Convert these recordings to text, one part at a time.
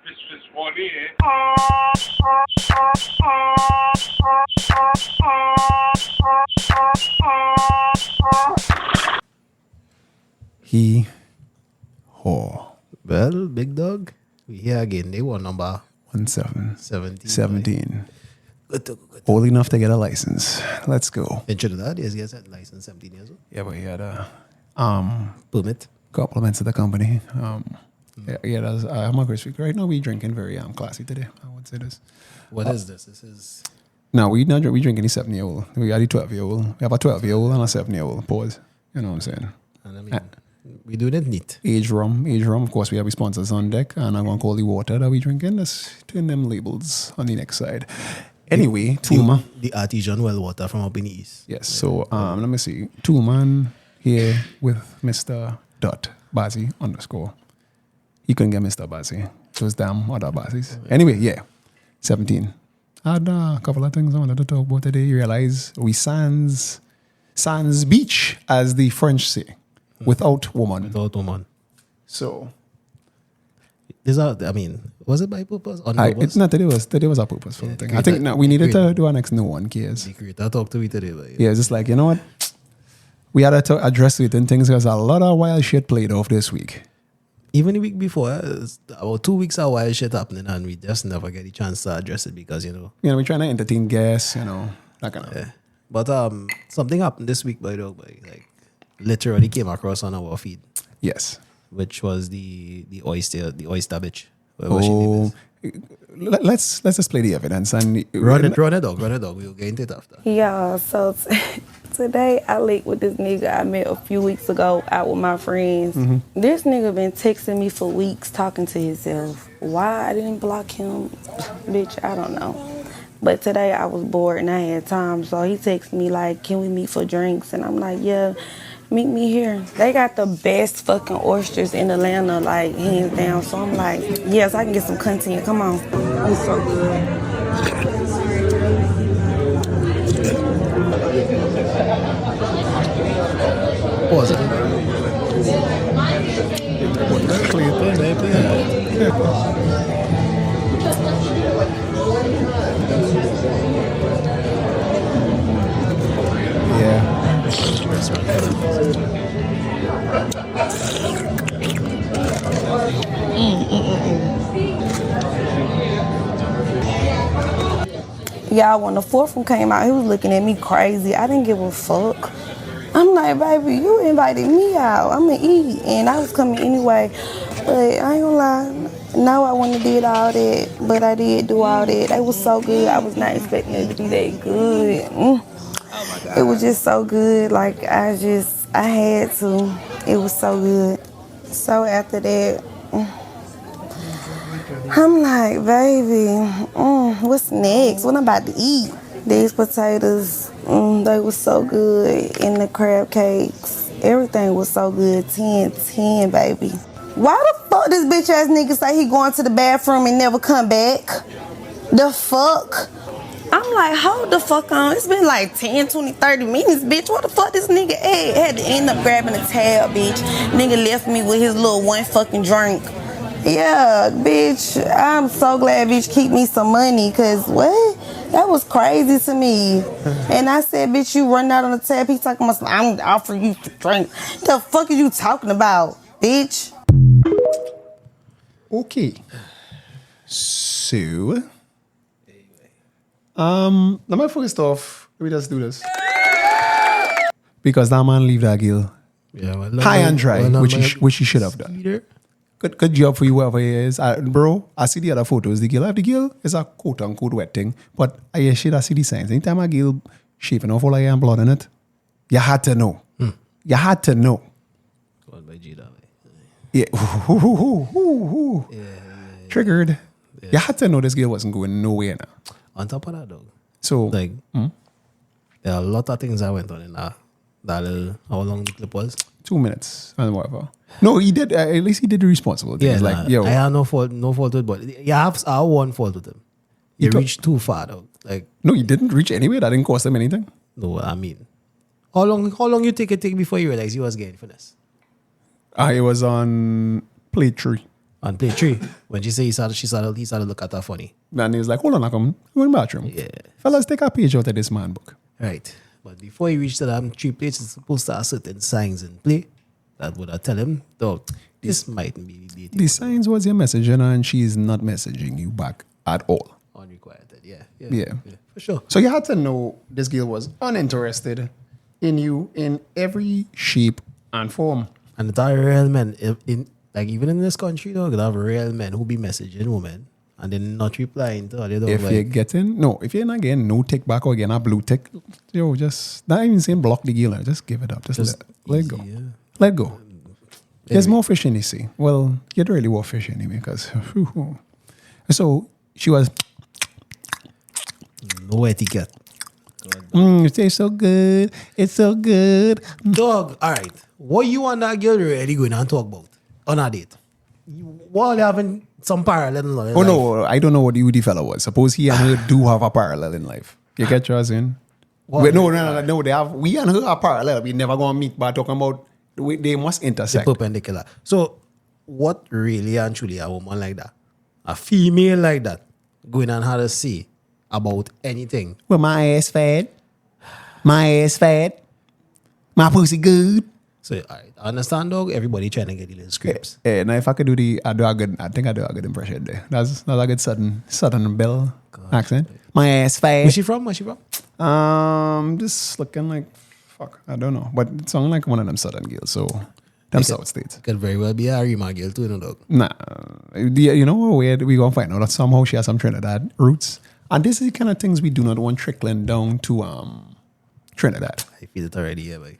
It's just funny, eh? He ho Well, big dog, we here again. They were number 17. 17. 17. Good to go. Good. Old enough to get a license. Let's go. In Trinidad, yes, yes, at license 17 years old. Yeah, but he had a Permit. compliments to the company. Yeah, that's, I'm a great speaker. Right now, we drinking very classy today. I would say this. What is this? This is No, we not drink. We drinking the 7-year-old. We got the 12-year-old. We have a 12-year-old and a 7-year-old. Pause. You know what I'm saying? and I mean, we do it neat. Age rum. Of course, we have sponsors on deck, and I'm gonna call the water that we drinking. Let's turn them labels on the next side. Anyway, Toolman. The artisan well water from up in the east. Yes. So let me see. Toolman here with Mr. Bazie _ He couldn't get Mr. Bazie. It was damn other Bazies. Anyway, yeah. 17. I had a couple of things I wanted to talk about today. You realize we sans beach, as the French say, without woman. Without woman. So Is that, I mean, was it by purpose? On purpose? it's not today was a purposeful thing. I think we needed to do our next no one cares. The creator talked to me today. Like, Yeah, it's just like, you know what? We had to address certain things because a lot of wild shit played off this week. even the week before, about 2 weeks of wild shit happening, and we just never get the chance to address it because, We're trying to entertain guests, that kind of. Yeah. But something happened this week, by the way, like literally came across on our feed, Yes. which was the oyster bitch. Whatever she name Oh, is. let's display the evidence and Run it, dog. We'll get into it after. Yeah, so today I linked with this nigga I met a few weeks ago out with my friends. This nigga been texting me for weeks talking to himself. Why I didn't block him, bitch, I don't know. But today I was bored and I had time, so he texted me like, can we meet for drinks? And I'm like, yeah, meet me here. They got the best fucking oysters in Atlanta, like hands down. So I'm like, yes, I can get some content, come on. It's so good. Pause it. Yeah. Y'all, when the fourth one came out, he was looking at me crazy. I didn't give a fuck. I'm like, baby, you invited me out. I'm gonna eat. And I was coming anyway. But I ain't gonna lie. No, I wouldn't have did all that. But I did do all that. It was so good. I was not expecting it to be that good. Oh my God. It was just so good. Like, I had to. It was so good. So after that, I'm like, baby, what's next? What I'm about to eat? These potatoes, they were so good. And the crab cakes, everything was so good. 10, baby. Why the fuck this bitch ass nigga say he going to the bathroom and never come back? The fuck? I'm like, hold the fuck on. It's been like 10, 20, 30 minutes, bitch. What the fuck this nigga at? Had to end up grabbing a tab, bitch. Nigga left me with his little one fucking drink. Yeah, bitch, I'm so glad bitch keep me some money, cause what? That was crazy to me. And I said, bitch, you running out on the tab. He talking about, I'm offering you to drink. The fuck are you talking about, bitch? Okay. So, let me first off, let me just do this. Because that man leave that girl Yeah, well, high and dry, which he should have done. Either. Good job for you, whoever he is. Bro, I see the other photos. The girl is a quote-unquote wet thing, but I see the signs. Anytime a girl shaving off all and blood in it, you had to know. You had to know. Called by G that way. Yeah. Triggered. Yeah. You had to know this girl wasn't going nowhere now. On top of that, dog. So, Like, there are a lot of things that went on in that little, how long the clip was. 2 minutes and whatever. No, he did. At least he did the responsible thing. Yeah, It's like, yo, I have no fault with it, but you have one fault with him. You reached too far, dog. Like, no, he didn't reach anywhere. That didn't cost him anything. no, I mean, how long you take before you realize you was getting finesse? I was on play 3. On play 3, When she said he started to look at her funny. And he was like, hold on, I'm going to the bathroom. Yeah. Fellas, take a page out of this man book. Right. But before he reached that three places, supposed to have certain signs in play that would tell him, dog, this mightn't be the dating. The signs was your message, and she's not messaging you back at all. Unrequited, Yeah. for sure. So you had to know this girl was uninterested in you in every shape and form. And the real men, even in this country, though, you have real men who be messaging women and then not replying to her. If you're not getting no tick back or getting a blue tick, just not even saying block the girl, just give it up. Just let it go. Yeah. Let it go. There's more fish in the sea. Well, you'd really want fish anyway, because so she was no etiquette. it tastes so good. It's so good. Dog, all right. What you and that girl really going and talk about on a date? What having some parallel in life? No, I don't know what the fella was. Suppose he and her do have a parallel in life. You get yours in? What? No. They have. We and her are parallel. We never gonna meet, but talking about they must intersect. Perpendicular. So, what really and truly a woman like that, a female like that, going and had to say about anything? Well, my ass fat. My My pussy good. So, all right, I understand, dog. Everybody trying to get the little scripts. Now if I could do I think I do a good impression there. That's a good Southern Belle accent. My ass fat. Where's she from? Just looking like fuck. I don't know, but it sounds like one of them Southern girls. So them South states. Could very well be a Rima girl too, no, dog. Nah, you know where we gonna find out that somehow she has some Trinidad roots, and this is the kind of things we do not want trickling down to Trinidad. I feel it already, yeah, boy.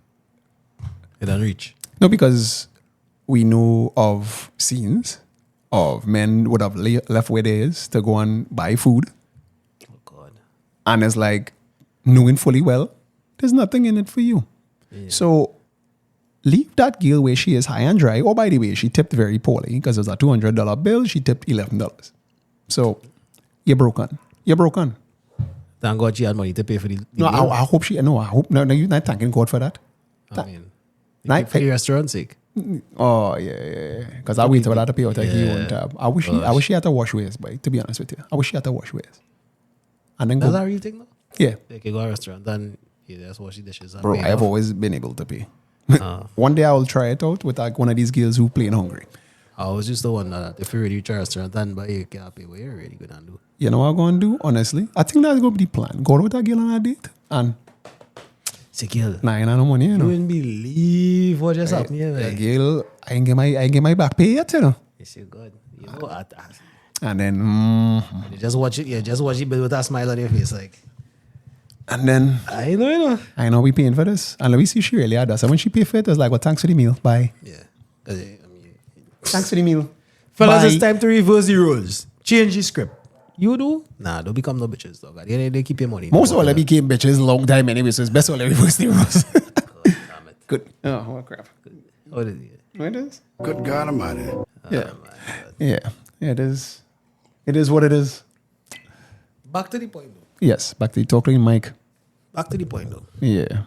It don't reach. No, because we know of scenes of men would have left where they is to go and buy food. Oh, God. And it's like, knowing fully well, there's nothing in it for you. Yeah. So leave that girl where she is high and dry. Oh, by the way, she tipped very poorly because it was a $200 bill. She tipped $11. So you're broken. Thank God she had money to pay for the No, bill. I hope you're not thanking God for that. I mean, Like, for the restaurant's sake. Oh yeah. Because I wait for that to pay out of her own tab. I wish she had to wash ways, boy. To be honest with you, I wish she had to wash ways. And then That's go. a real thing, though? Yeah, They can go to a restaurant and just wash the dishes. And bro. pay I've off. always been able to pay. One day I will try it out with like one of these girls who playing hungry. I was just the one that if you really reach a restaurant and buy you can't pay, what you're really going to do? You know what I'm going to do? Honestly, I think that's going to be the plan. Go out with that girl on a date and Say, girl, nah, you know money, you you know. wouldn't believe what just happened here, Yeah, man. girl, I ain't get my back pay yet, you know. You say, God, you know, And then, you just watch it, just watch it, but with a smile on your face, like, and then I know. I know we paying for this. And let me see if she really had us. And when she pay for it, it's like, well, thanks for the meal. Bye. Yeah. I mean, Thanks for the meal. fellas, Bye. it's time to reverse the roles. Change the script. You do? Nah, don't become no bitches, dog. At the end of the day, keep your money. Most of all, I became bitches long time anyway, so it's best all reverse the rules. Damn it. Good. Oh, what crap. What is it? What it is? Good God Almighty. Yeah. Yeah. It is. It is what it is. Back to the point, though. Yes. Back to the talking mic. Back to the point, though. Yeah.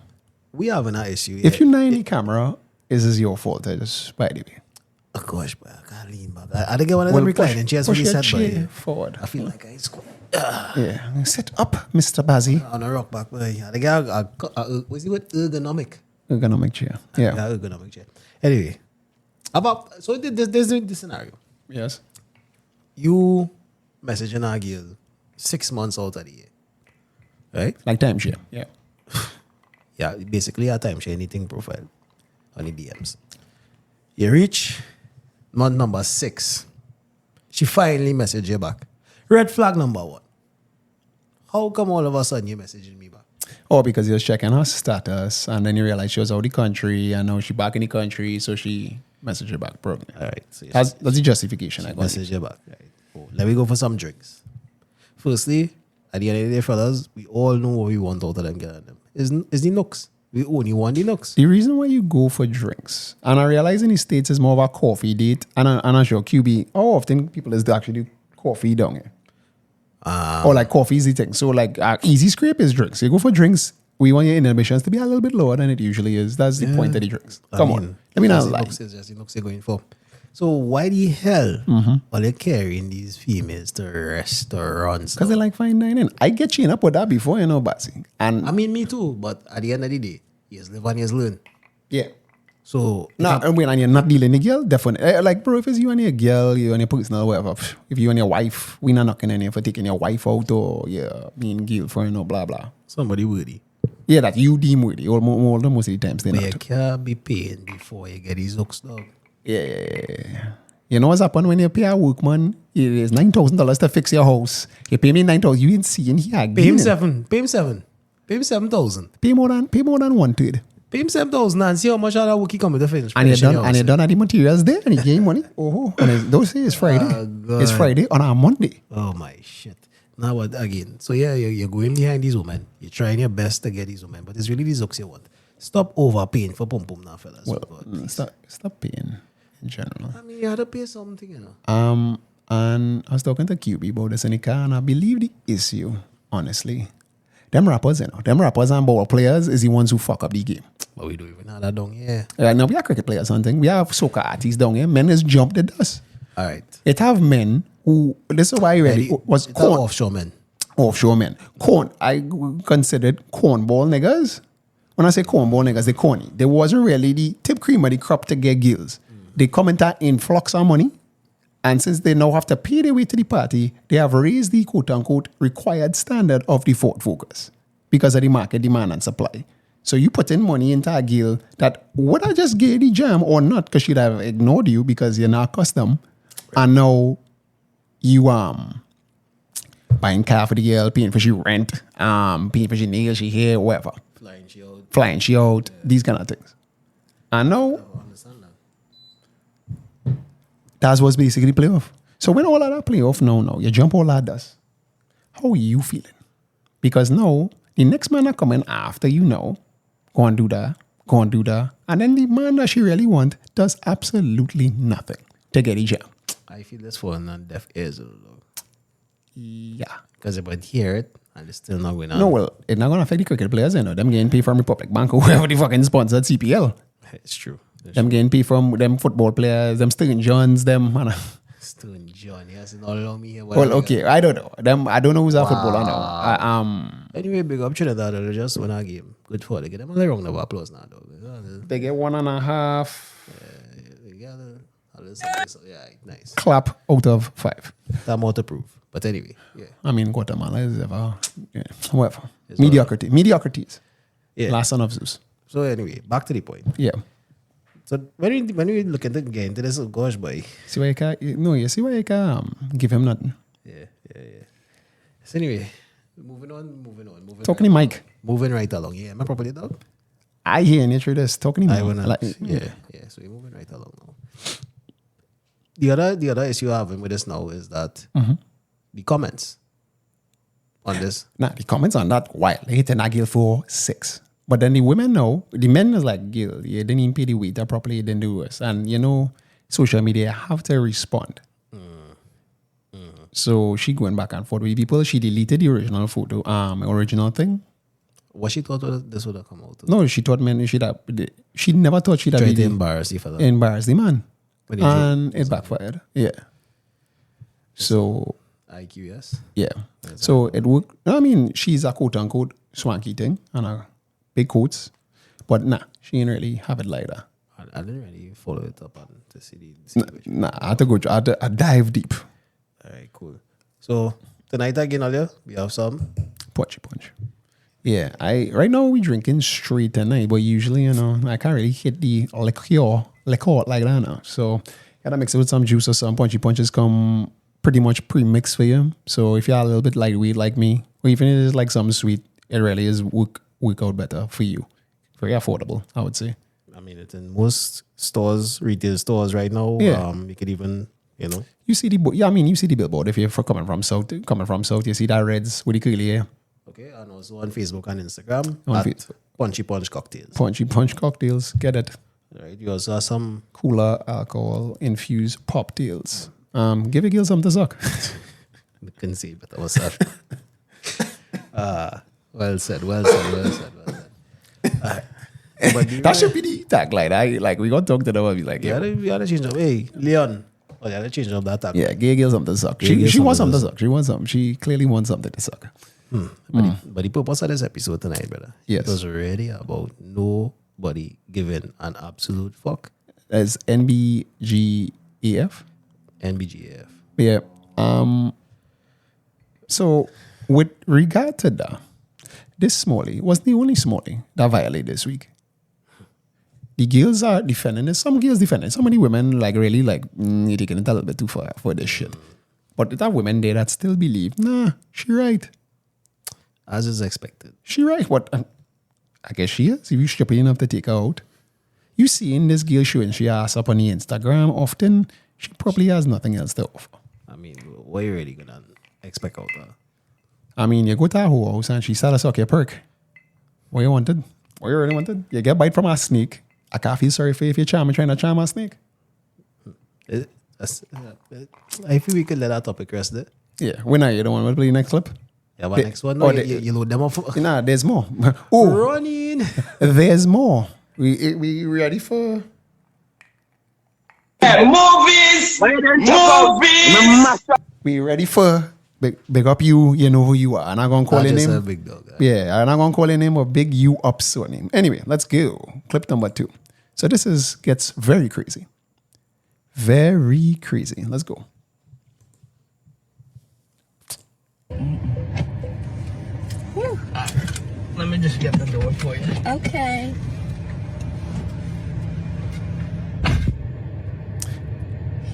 We have an issue. If you're not in the camera, this is your fault. I just, by the way. Oh gosh, but I can't lean back. I didn't get one of them reclining chairs when push you your sat by. chair forward. I feel like I squat Yeah. Sit up, Mr. Bazie. on a rock back. But I think I what's it with ergonomic? Ergonomic chair. Yeah. Ergonomic chair. Anyway, so there's this scenario. Yes. You messaging a girl 6 months out of the year, right? Like timeshare. Yeah. Yeah, basically a timeshare anything profile on the DMs. You reach month number 6. She finally messaged you back. Red flag number 1. How come all of a sudden you're messaging me back? Oh, because you was checking her status and then you realize she was out of the country and now she back in the country, so she messaged you back, probably. All right. So That's the justification I got. message you back. Right. Oh, let me go for some drinks. Firstly, at the end of the day, fellas, we all know what we want out of them getting them. Is the nooks. We only want the nooks. The reason why you go for drinks, and I realize in the States it's more of a coffee date, and I'm sure QB, how often people is actually do coffee down here? Or like coffee is the thing. So like easy scrape is drinks. You go for drinks, we want your inhibitions to be a little bit lower than it usually is. That's the point of the drinks. Come on. Let me not lie. It's just the nooks you're going for. So why the hell are they carrying these females to restaurants? Because they like fine dining. I get chained up with that before, you know, Bazie. And I mean, me too. But at the end of the day, yes, live and yes, learn. yeah. So No, and when you're not dealing with a girl, definitely. Like, bro, if it's you and your girl, you and your personal, whatever. If you and your wife, we're not knocking any for taking your wife out or being girlfriend or blah, blah. somebody worthy. Yeah, that you deem worthy. Or most of the times they're But you not. can't be paying before you get these hooks, dog. Yeah. You know what's happened when you pay a workman? It is $9,000 to fix your house. You pay me $9,000. You ain't seeing here. Pay him 7. Pay him 7. Pay him 7,000. Pay more than 1/3. Pay him 7,000 and see how much of that work he come to finish. And you done at the materials there and you gain money. Oh, and don't say it's Friday. God. It's Friday on a Monday. Oh my shit. Now what again? So yeah, you're going behind these women. You're trying your best to get these women, but it's really these hooks you want. Stop overpaying for pum pum now, fellas. Well, God, stop paying in general. I mean, you had to pay something, you know. And I was talking to QB about this in the car, and I believe the issue, honestly, them rappers, you know, them rappers and ball players is the ones who fuck up the game. But we don't even have that down here. No, we are cricket players, something. We have soccer artists down here. Men has jumped the dust. All right. It have men who, this is why I really was it's all offshore men. Offshore men. I considered cornball niggas. When I say cornball niggas, they corny. They wasn't really the tip cream of the crop to get gills. They come into influx of money. And since they now have to pay their way to the party, they have raised the quote-unquote required standard of the Ford Focus because of the market demand and supply. So you put in money into a girl that would have just gave the jam or not because she'd have ignored you because you're not accustomed. Right. And now you buying car for the girl, paying for she rent, paying for she nails, she hair, whatever. Flying she out, these kind of things. And now that's what's basically playoff. So when all of that playoff, no, you jump all that dust. How are you feeling? Because now the next man that coming after you know, go and do that. And then the man that she really want does absolutely nothing to get the jam. I feel this for non-deaf ears, though. Yeah. Because if I hear it, and it's still not going on. No, well, it's not going to affect the cricket players, you know. Them getting paid from Republic Bank or whoever the fucking sponsored CPL. It's true. Them getting paid from them football players, them Stone Johns, them. Stone John, yes, and all allow me here. Well, okay, I don't know. Them, I don't know who's a footballer now. Anyway, big up Trinidad. They just won a game. Good for them. Get them a round of applause now, though. They get 1.5. Yeah, nice. Clap out of 5. That more to prove. But anyway, yeah. I mean, Guatemala is ever, whatever. Mediocrity. Mediocrities. Yeah. Last son of Zeus. So anyway, back to the point. Yeah. So when we look at the game, this is gosh boy. See why you see why you can give him nothing. Yeah. So anyway, moving on. Talking to Mike. Moving right along. Yeah, am I properly dog? I hear you through this. Talking to Mike. Yeah. So we're moving right along now. The other issue I have with this now is that the comments on this. Nah, the comments on that wild. They hit a Gil for 6. But then the women know, the men is like, Gil, you didn't even pay the waiter properly, you didn't do this. And you know, social media have to respond. So she going back and forth with people. She deleted the original photo, original thing. What she thought this would have come out? No, she thought men she never thought she'd have tried to embarrass the fella. Embarrass the man. And it backfired. Yeah. So IQ, yes. Yeah. So it worked. I mean, she's a quote unquote swanky thing and a big coats. But nah, she ain't really have it like that. I didn't really follow it up on to see the Nah, I had to go I dive deep. All right, cool. So tonight again, Alia, we have some punch. Yeah, right now we drinking straight tonight, but usually, you know, I can't really hit the liqueur like that now. So gotta mix it with some juice or some punchy punches come pretty much pre-mixed for you. So if you're a little bit lightweight like me, or even if it's like something sweet, it really is work out better for you. Very affordable, I would say. I mean, it's in most stores, retail stores right now. Yeah. You could even, you know. You see the billboard. If you're coming from south, you see that reds with the curly hair. Okay, and also on Facebook and Instagram on at Facebook. Punchy Punch Cocktails. Punchy Punch Cocktails, get it. Right, you also have some cooler alcohol infused pop tails. Give a girl something to suck. I couldn't see, but that was that. Well said. All right. That should be the tagline. Like we got to talk to them and be like, You gotta change up. Hey, Leon. Oh, you gotta change up that tag. yeah, gay girl something to suck. Gay girl She wants something something to suck. She wants something. She clearly wants something to suck. But the purpose of this episode tonight, brother, Yes. it was really about nobody giving an absolute fuck. As NBGAF. NBGAF. Yeah. So with regard to that, this Smalley was the only Smalley that violated this week. The girls are defending it. Some girls defending it. Some of the women like really like you're taking it a little bit too far for this shit. But there are women there that still believe, nah, she right. As is expected. She right. What? I guess she is. If you stupid enough to take her out. You seeing this girl showing she ass up on the Instagram often, she probably has nothing else to offer. I mean, what you really gonna expect out of her? I mean, you go to her whole house and she sell a suck your perk. What you wanted? What you really wanted? You get bite from a snake. I can't feel sorry for you if you're trying to charm a snake. I feel we could let that topic rest there. Yeah. When are you the one to play the next clip? Yeah, but next one, no, you load them up. Nah, there's more. Oh, Running. there's more. We ready for? Movies! We ready for? Big up you. You know who you are. And I'm gonna call Not your just a name. big dog. Yeah, and I'm gonna call your name or big you up surname. Anyway, let's go. Clip number 2. So this gets very crazy. Very crazy. Let's go. Let me just get the door for you. Okay.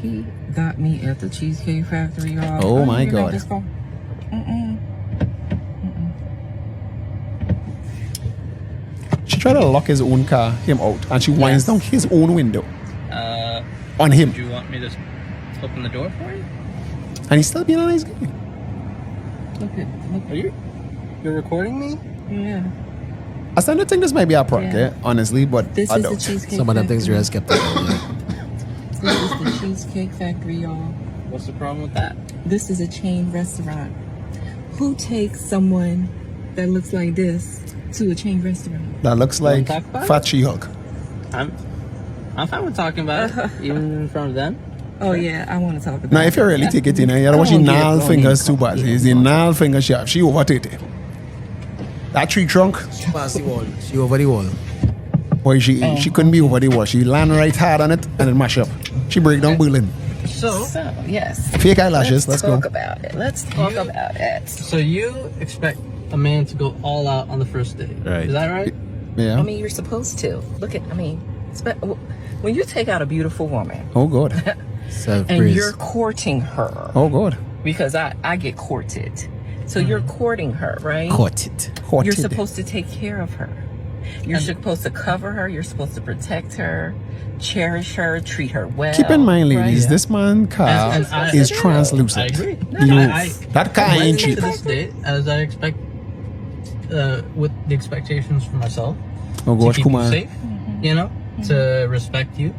He got me at the Cheesecake Factory, y'all. Oh my you know God. this car? She tried to lock his own car, him out, and she winds down his own window on him. Do you want me to open the door for you? And he's still being a nice guy. Look Are you? You're recording me? yeah. I still don't think this might be a prank, Yeah. honestly, but This I is the don't. Cheesecake Some of them things Factory. you're skeptical. This is the Cheesecake Factory, y'all. What's the problem with that? This is a chain restaurant. Who takes someone that looks like this to a chain restaurant? That looks like talk about Fat She-Hulk. I'm fine with talking about it, even in front of them. Oh yeah, I want to talk about Now, if you really take it in, you know what she I don't get nail it, fingers too don't bad. get Is the nail finger sharp. She over 30. That tree trunk, Pass the wall. She over the wall. boy, she couldn't be over the wall. She land right hard on it and then mash up. She break down Berlin. So yes. Fake eyelashes, let's go. Talk about it. Let's talk about it. you expect a man to go all out on the first date. Right. Is that right? Yeah. I mean, you're supposed to. Look at, when you take out a beautiful woman Oh, God. and Self-praise. you're courting her, Oh, God. because I get courted. So you're courting her, right? Caught it. Hot You're today. supposed to take care of her. You're supposed to cover her. You're supposed to protect her, cherish her, treat her well. Keep in mind, ladies, right? this man car And I- is I translucent. agree. That car I ain't went cheap. into this date as I expect, with the expectations for myself. Oh, To God, keep come you on. safe, you know, to respect you.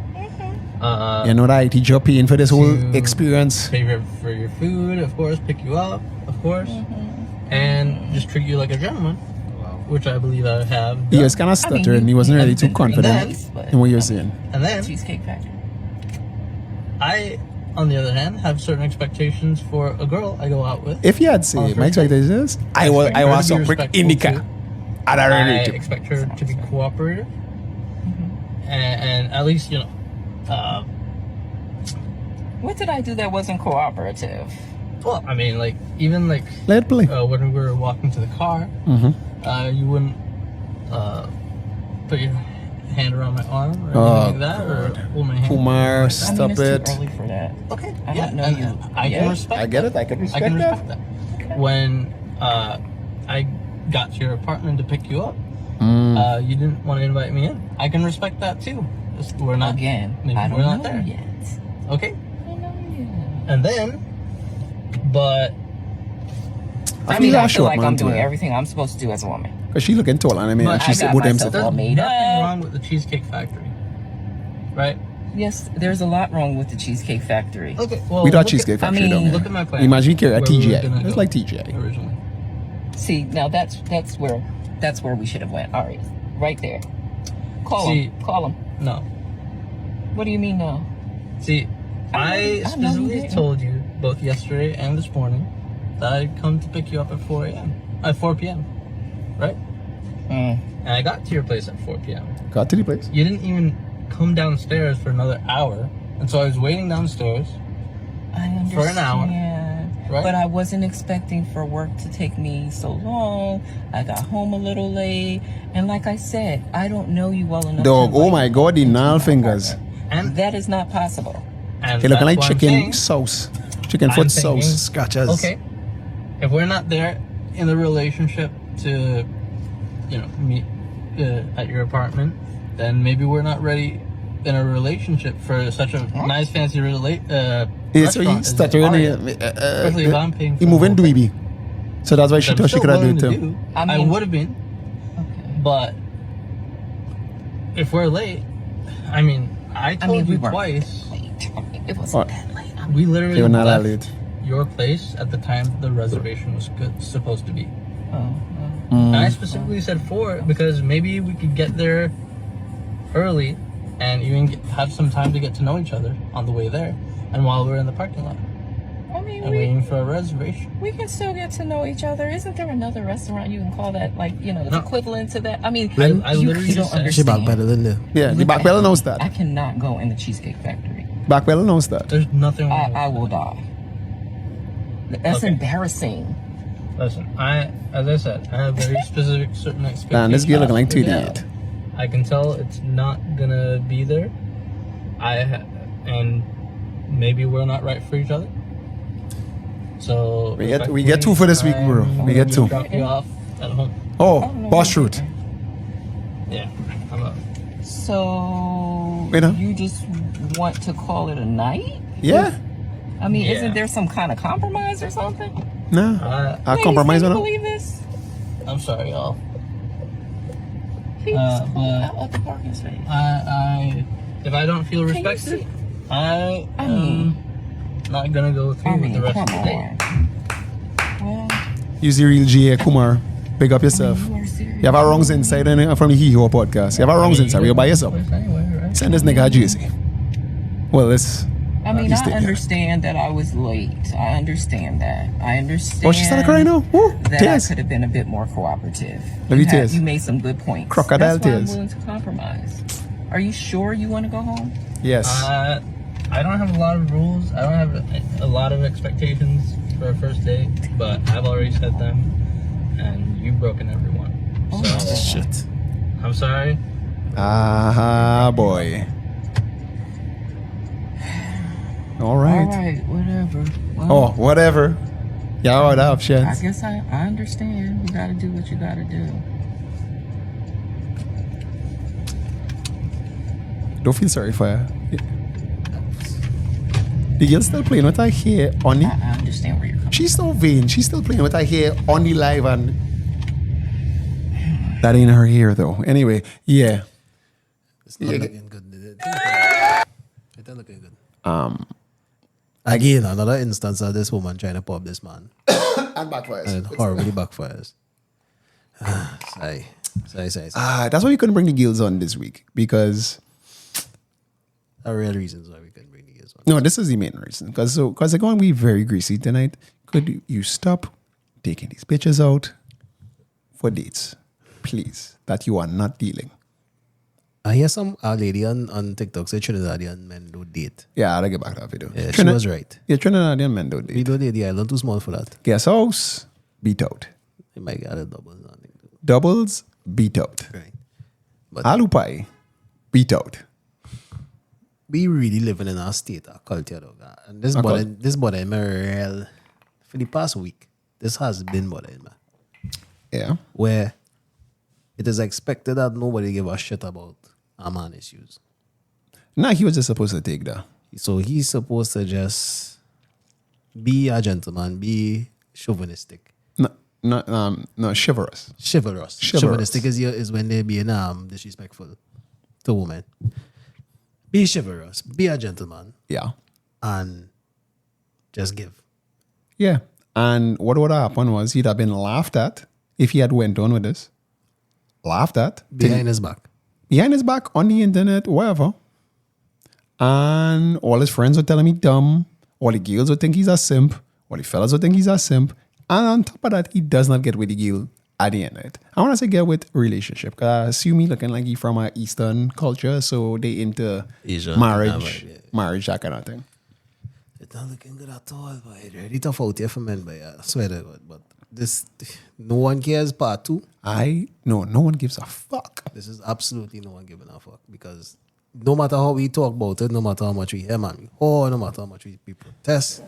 You know that I teach you paying for this whole To- experience. Pay for your food, of course, pick you up, of course, and just treat you like a gentleman, which I believe I have. He was kind of stuttering. He wasn't really too and confident then- in what you were saying. And then Cheesecake Factory. I, on the other hand, have certain expectations for a girl I go out with. If you had said, my expectations, I was expect her to be some brick respectful in the too. car. And I I really do. expect her to be cooperative, and at least What did I do that wasn't cooperative? well, I mean, like even like Let it play. when we were walking to the car, you wouldn't put your hand around my arm or anything like that, or hold my hand. Kumar, stop I mean, it's it. too early for that. Okay, I yeah, don't know and you. I Yeah. can respect. I get it. that. I can I respect can that. respect that. When I got to your apartment to pick you up, you didn't want to invite me in. I can respect that too. We're not Again, maybe I don't we're not know there. yet. Okay, I don't know yet. and then, but I I mean, feel I that feel short like man I'm too. doing everything I'm supposed to do as a woman. Because she looking tall and I mean, But she I said got with them myself sit all up. made nothing up. wrong with the Cheesecake Factory, right? Yes, there's a lot wrong with the Cheesecake Factory. Okay, well, We thought look Cheesecake I Factory mean, down Look here. at my plan. Imagine you carry a where we were TGI. gonna It's go like TGI. originally. See, now that's where we should have went. All right, right there. Call See- him. Call him. No. What do you mean no? See, I I know you specifically didn't. told you both yesterday and this morning that I'd come to pick you up at 4 a.m. At 4 p.m. Right? And I got to your place at 4 p.m. Got to the place. You didn't even come downstairs for another hour, and so I was waiting downstairs. I understand. For an hour, right? But I wasn't expecting for work to take me so long. I got home a little late. And like I said, I don't know you well enough. Dog, to oh invite my you God, the into nail my fingers. apartment. And That is not possible. and They looking that's like what I'm chicken saying. sauce. Chicken I'm foot thinking- sauce. Scratches. Okay, if we're not there in the relationship to, meet at your apartment, then maybe we're not ready in a relationship for such a nice, fancy Yeah, so restaurant he as started Aria. Especially if I'm paying for he moving the whole thing. dweeby. So that's why she I'm thought she still could have do it willing to too. I I mean- would have been, Okay. but if we're late, I told we you weren't twice. late. It wasn't What? that late. We literally They were not that left late. your place at the time the reservation was supposed to be. Oh, And I specifically said 4 because maybe we could get there early and even have some time to get to know each other on the way there and while we're in the parking lot I mean, and waiting for a reservation. we can still get to know each other. Isn't there another restaurant you can call that, like, it's No. equivalent to that? I mean, I you literally don't just said- She back understand. better than the. Yeah, the Look back at pedal me. knows I that. cannot go in the Cheesecake Factory. Back pedal knows that. There's nothing wrong with I will die. That's Okay. embarrassing. Listen, as I said, I have very specific certain expectations. Man, this girl looking like for the 2D8. hour. I can tell it's not gonna be there. And maybe we're not right for each other. So We get 2 for this week, bro. I'm We get gonna 2. Drop you off at home. Oh, boss route. Yeah, I'm up. So You know? you just want to call it a night? Yeah. I mean, Yeah. isn't there some kind of compromise or something? Nah. I Ladies, compromise can with you her. believe this? I'm sorry, y'all. He just pulled but- out of the parking space. If I don't feel Can you respected, see? I I am mean- not gonna go through I with mean, the rest come of the day. on. Well, Use the real G.A. Kumar. Big up yourself. you are serious. You have our wrongs inside from the Hee Haw podcast. You have our wrongs inside. You're by yourself. Anyway, right? Send this nigga a JC. Well, this. I mean, He's I there. understand that I was late. I understand that. I understand. Oh, she started crying now. Woo, That tears. I could have been a bit more cooperative. Look You at tears. You made some good points. Crocodile That's why tears. I'm willing to compromise. Are you sure you want to go home? Yes. I don't have a lot of rules. I don't have a lot of expectations for a first date, but I've already set them, and you've broken every one. So Shit. I'm sorry. Boy. All right. All right, whatever. Well, Oh, whatever. Yeah, all right, up, shit. I guess I understand. You got to do what you got to do. Don't feel sorry for her. The girl still playing with her hair on the. I understand where you're coming She's so vain. She's still playing with her hair on the live, and that ain't her hair though. Anyway, yeah. It's not looking good. It's not looking good. Again, another instance of this woman trying to pop this man. And backfires. And it horribly backfires. Sigh. That's why we couldn't bring the girls on this week because Are real reasons why we can bring the girls on. no, this is the main reason because they're going to be very greasy tonight. Could you stop taking these pictures out for dates, please? That you are not dealing. I hear some lady on TikTok say Trinidadian men don't date. Yeah, I'll get back to that video. Yeah, she was right. Yeah, Trinidadian men don't We date. don't date the island too small for that. Guest house, beat out. They might get a double. I think. Doubles, beat out. Right. But Alupai, beat out. we really living in our state, our culture, though. And this bothering me real for the past week. This has been bothering me. Yeah. Where it is expected that nobody give a shit about a man issues. Nah, he was just supposed to take that. So he's supposed to just be a gentleman, be chauvinistic. No, chivalrous. Chivalrous. Chauvinistic is when they being disrespectful to women. Be chivalrous, be a gentleman, Yeah. and just give. Yeah. And what would have happened was he'd have been laughed at if he had went on with this. Laughed at. Behind his back. behind his back on the internet, wherever. And all his friends were telling me dumb. All the girls would think he's a simp. All the fellas would think he's a simp. And on top of that, he does not get with the girl at the end of it. I want to say get with relationship. Because I assume he looking like he from an Eastern culture. So they into Asian, marriage, yeah. marriage, that kind of thing. It's not looking good at all, but it's really tough out here for men, but I swear to God. But this, no one cares part 2. No one gives a fuck. This is absolutely no one giving a fuck because no matter how we talk about it, no matter how much we hear, man, no matter how much we protest,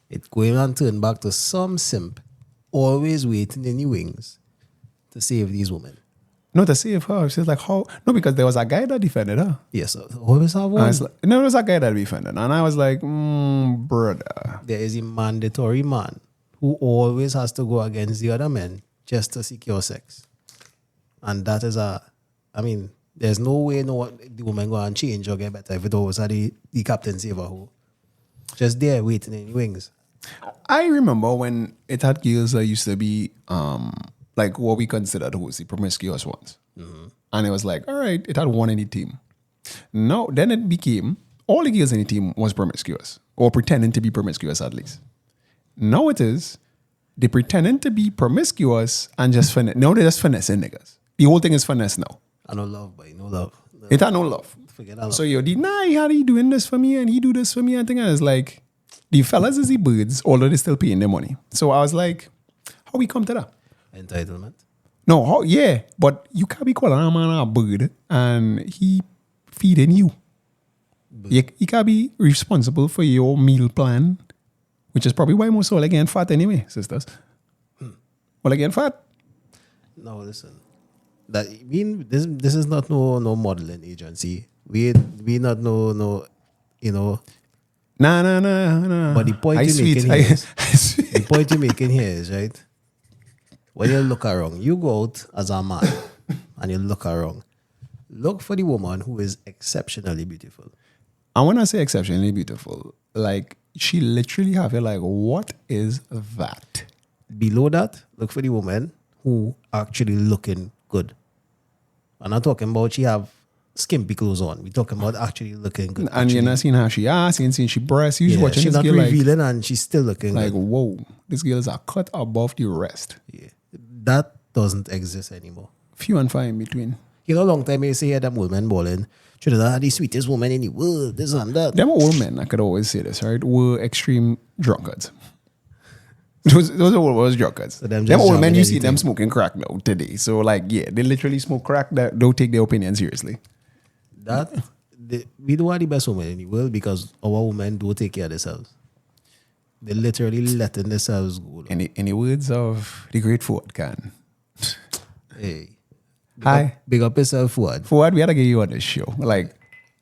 it's going and turn back to some simp always waiting in the wings to save these women. No, to save her. She's like, how? No, because there was a guy that defended her. Yes, always have one. There was a guy that defended her. And I was like, brother. There is a mandatory man who always has to go against the other men just to secure sex. And that is there's no way the woman go and change or get better if it always had the captain save her who just there waiting in the wings. I remember when it had girls that used to be like what we considered was the promiscuous ones. Mm-hmm. And it was like, all right, it had one in the team. No, then it became all the girls in the team was promiscuous or pretending to be promiscuous at least. Now it is they pretending to be promiscuous and just finesse. No, they just finessing niggas. The whole thing is finesse now. I no love, but no love. No. It had no love. Forget that love. So you're he doing this for me and he do this for me and thing. And it's like, the fellas is the birds, although they're still paying their money. So I was like, how we come to that? Entitlement? No, yeah, but you can't be calling a man a bird and he feeding you. He can't be responsible for your meal plan, which is probably why most all again fat anyway, sisters. All again fat. No, listen. This is not no modeling agency. We not no. Nah. But the point you're making here is right. When you look around, you go out as a man and you look around. Look for the woman who is exceptionally beautiful. And when I say exceptionally beautiful, like she literally have it like, what is that? Below that, look for the woman who actually looking good. I'm not talking about she have skimpy clothes on. We're talking about actually looking good. And you're not seeing how she ass, you're seeing she breasts. You're watching she's this not girl revealing and she's still looking like, good. whoa, this girl is a cut above the rest. Yeah. That doesn't exist anymore. Few and far in between. You know, long time you say them old men balling. Trinidad, the sweetest woman in the world, this and that. Them old men, I could always say this, right, were extreme drunkards. Those are always drunkards. So them old men, you see them smoking crack now today. So like, yeah, they literally smoke crack that don't take their opinion seriously. We don't have the best women in the world because our women don't take care of themselves. They literally letting themselves go. In the words of the great Ford Can. Hey. Hi. Big up yourself, Ford. Ford, we had to get you on this show. Like,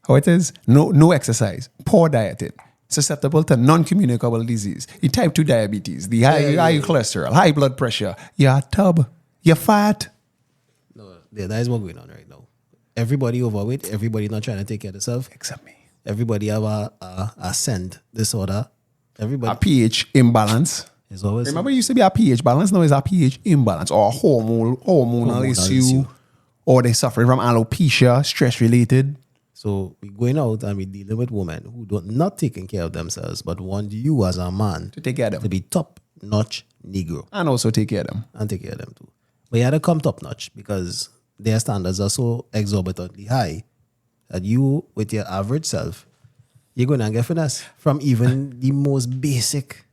how it is, no exercise, poor dieting, susceptible to non-communicable disease, the type 2 diabetes, the high cholesterol, high blood pressure, you're tub, you're fat. No, that is what's going on right now. Everybody overweight, everybody not trying to take care of themselves. Except me. Everybody have a scent disorder. Everybody. A pH imbalance. It's always Remember, it used to be a pH balance, now it's a pH imbalance or a hormonal issue, or they suffering from alopecia, stress related. So we're going out and we're dealing with women who do not taking care of themselves, but want you as a man To take care of them. to be top-notch Negro. And also take care of them. And take care of them too. But you had to come top-notch because their standards are so exorbitantly high that you, with your average self, you're going to get finesse from even the most basic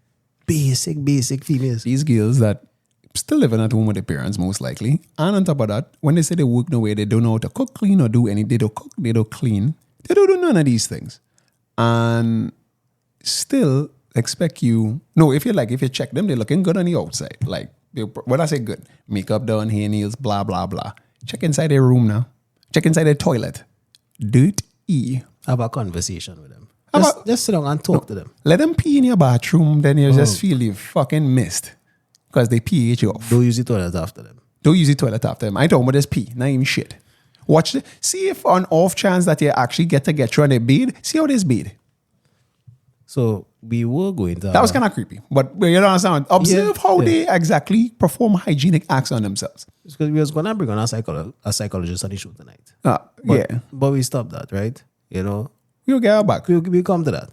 females. These girls that still living at home with their parents most likely. And on top of that, when they say they work no way, they don't know how to cook, clean, or do any. They don't cook, they don't clean. They don't do none of these things. And still expect you. No, if you check them, they're looking good on the outside. Like, when I say good, makeup done, hair, nails, blah, blah, blah. Check inside their room now. Check inside their toilet. Dirty. Have a conversation with them. Just sit down and talk to them. Let them pee in your bathroom, then you just feel you fucking missed. Because they pH you off. Don't use the toilet after them. Don't use the toilet after them. I talking about this pee, not even shit. Watch it. See if on off chance that you actually get through on a bed, see how this bed. So we were going to. That was kind of creepy. But you don't understand. Observe how they exactly perform hygienic acts on themselves. Because we was going to bring on a psychologist on the show tonight. But we stopped that, right? You know, we'll get her back. we'll come to that.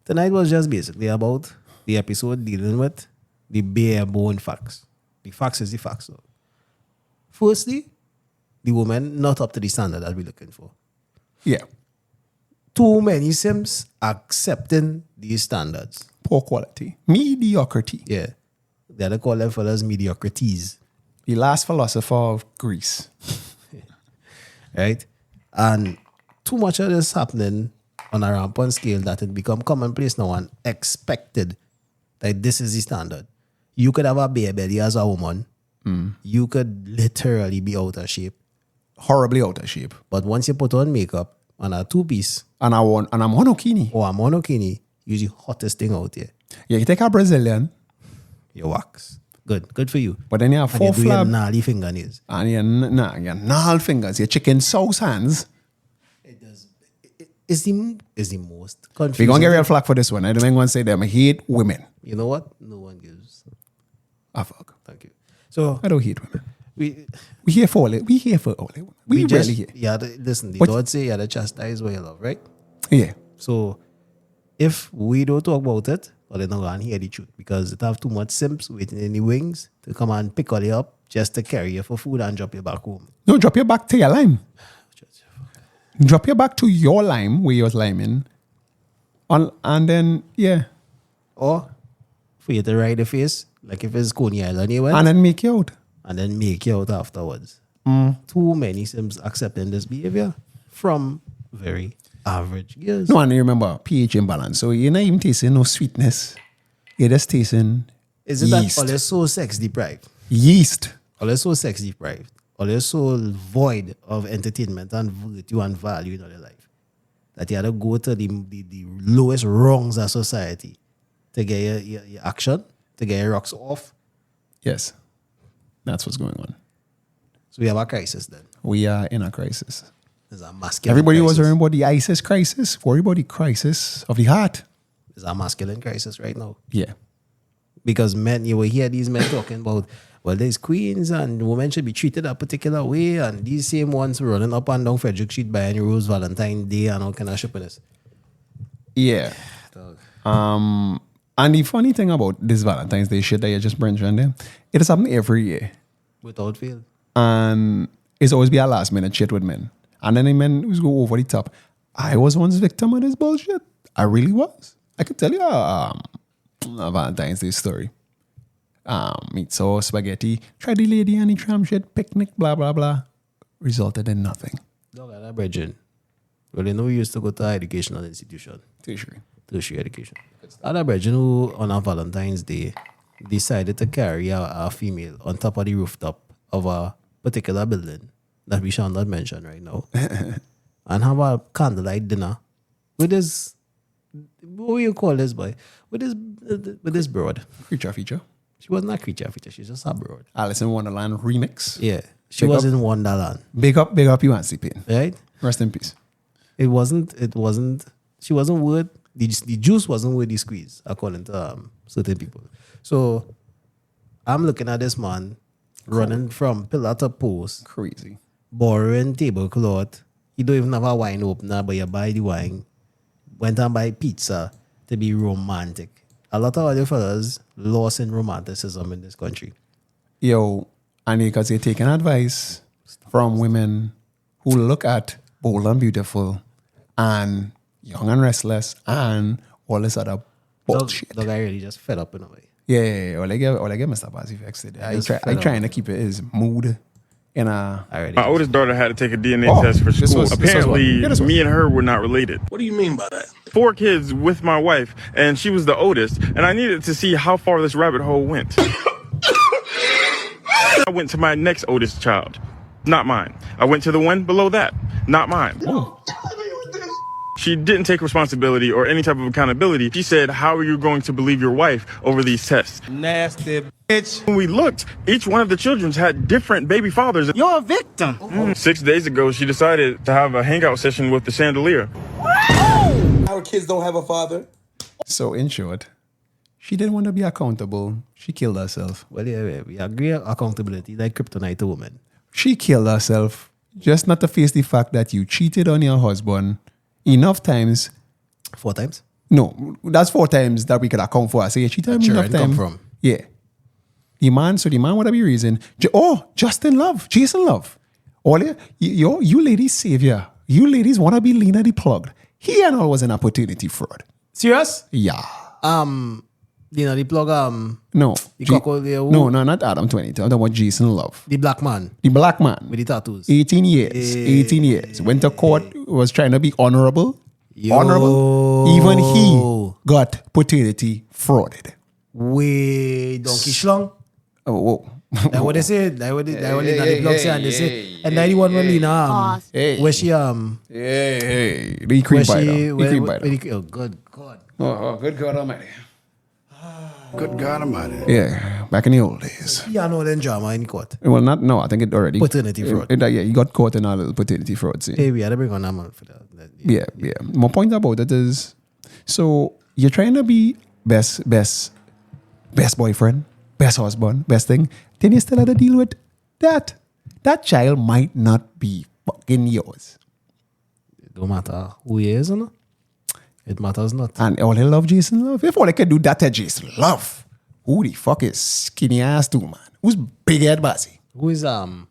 Tonight was just basically about the episode dealing with the bare bone facts. The facts is the facts. So. Firstly, the woman not up to the standard that we're looking for. Yeah. Too many Sims accepting these standards. Poor quality. Mediocrity. Yeah. The other call them fellas mediocrities. The last philosopher of Greece. Right? And too much of this happening on a rampant scale that it become commonplace now and expected that this is the standard. You could have a bare belly as a woman. You could literally be out of shape. Horribly out of shape. But once you put on makeup and a two-piece And I'm monokini. or a monokini, you're the hottest thing out there. Yeah, you take a Brazilian, You wax. Good for you. but then you have And you four do your flab. gnarly fingernails. And your gnarl fingers, your chicken sauce hands. It's the most We're confusing. going to get real flack for this one. I don't want to say them. I hate women. You know what? No one gives. I fuck. Thank you. So I don't hate women. we We here for all it. We here for all it. We just, really here. yeah, listen, the What- Lord say, yeah, the chastise what you love, right? Yeah. So if we don't talk about it, well, they're not going to hear the truth because it have too much simps waiting in the wings to come and pick all you up just to carry you for food and drop you back home. No, drop your back to your lime. Drop your back to your lime where you was liming. And then, yeah. Or for you to ride the face, like if it's Coney Island you went, And then make you out. and then make you out afterwards. Too many Sims accepting this behavior from very average girls. No, and you remember pH imbalance. So you're not even tasting no sweetness. You're just tasting Is it yeast. that all is so sex deprived? Yeast. All is so sex deprived? All is so void of entertainment and virtue and value in their life that you have to go to the lowest rungs of society to get your action, to get your rocks off. Yes. That's what's going on. So we have a crisis then. We are in a crisis. There's a masculine Everybody was crisis. worrying about the ISIS crisis. Worry about the crisis of the heart. There's a masculine crisis right now. Yeah. Because men, you will hear these men talking about, well, there's queens and women should be treated a particular way, and these same ones running up and down Frederick Street buying Rose Valentine's Day and all kind of shippiness. Yeah. And the funny thing about this Valentine's Day shit that you just mentioned there, it has happened every year. Without fail. And it's always be a last minute shit with men. And then the men always go over the top. I was once victim of this bullshit. I really was. I could tell you a Valentine's Day story. Meat sauce, spaghetti, try the lady and the tram shit, picnic, blah, blah, blah. Resulted in nothing. Dog, I brethren. Well, you know, we used to go to an educational institution, tertiary education. Other brethren who, on a Valentine's Day, decided to carry a female on top of the rooftop of a particular building that we shall not mention right now and have a candlelight dinner with this, what do you call this boy? With this broad. Creature feature. She wasn't a creature feature, she's just a broad. Alice in Wonderland remix. Yeah, she Big was up. in Wonderland, Big up you and Pain. right? Rest in peace. She wasn't worth, the juice wasn't worth the squeeze, according to certain people. So I'm looking at this man running from pillar to post, Crazy. borrowing tablecloth. He don't even have a wine opener, but you buy the wine. Went and buy pizza to be romantic. A lot of other fellas lost in romanticism in this country. Yo, and because you're taking advice from women who look at bold and beautiful and young and restless and all this other bullshit. Dog, I really just fed up in a way. Yeah. All I get Mr. Bazie fixed it. I Just trying fed up. to keep it his mood in a... I already My just- oldest daughter had to take a DNA Oh, test for this school. was what? Apparently, Yeah, this was- me and her were not related. What do you mean by that? 4 kids with my wife, and she was the oldest, and I needed to see how far this rabbit hole went. I went to my next oldest child, not mine. I went to the one below that, not mine. She didn't take responsibility or any type of accountability. She said, how are you going to believe your wife over these tests? Nasty bitch. When we looked, each one of the children had different baby fathers. You're a victim. 6 days ago, she decided to have a hangout session with the chandelier. Our kids don't have a father. So in short, she didn't want to be accountable. She killed herself. Well, yeah, we agree accountability like kryptonite to women. She killed herself just not to face the fact that you cheated on your husband enough times. 4 times? No, that's 4 times that we could account for. I say you cheated on me enough Children time. come from. Yeah. The man, whatever your reason. Justin Love, Jason Love. All you ladies savior. You ladies want to be Lena the Plug. He and all was an opportunity fraud. Serious? Yeah. The plug, No. The cuckold there, who? No, not Adam 20. I'm talking about Jason Love. the black man The black man. with the tattoos. 18 years. 18 years. Went to court, was trying to be honorable. Yo. Honorable. Even he got paternity frauded. Way donkey schlong. Oh, whoa. That's what they say. That's what Lena the plug say. And they say, and 91 when Lena, where she, Hey. The cream where pie. she, The cream pie. oh, good God. Oh, good God Almighty. Good God Almighty. Yeah, back in the old days. Yeah, no, then drama in court. Well, no, I think it already. Paternity fraud. Yeah, he got caught in a little paternity fraud scene. Hey, we had to bring on that man for that. Yeah. My point about it is, so you're trying to be best boyfriend, best husband, best thing. Then you still have to deal with that. That child might not be fucking yours. It don't matter who he is or not. It matters not. And all they love Jason Love. If all they can do that to Jason Love, who the fuck is skinny ass too, man? Who's big head Bazie? Who is the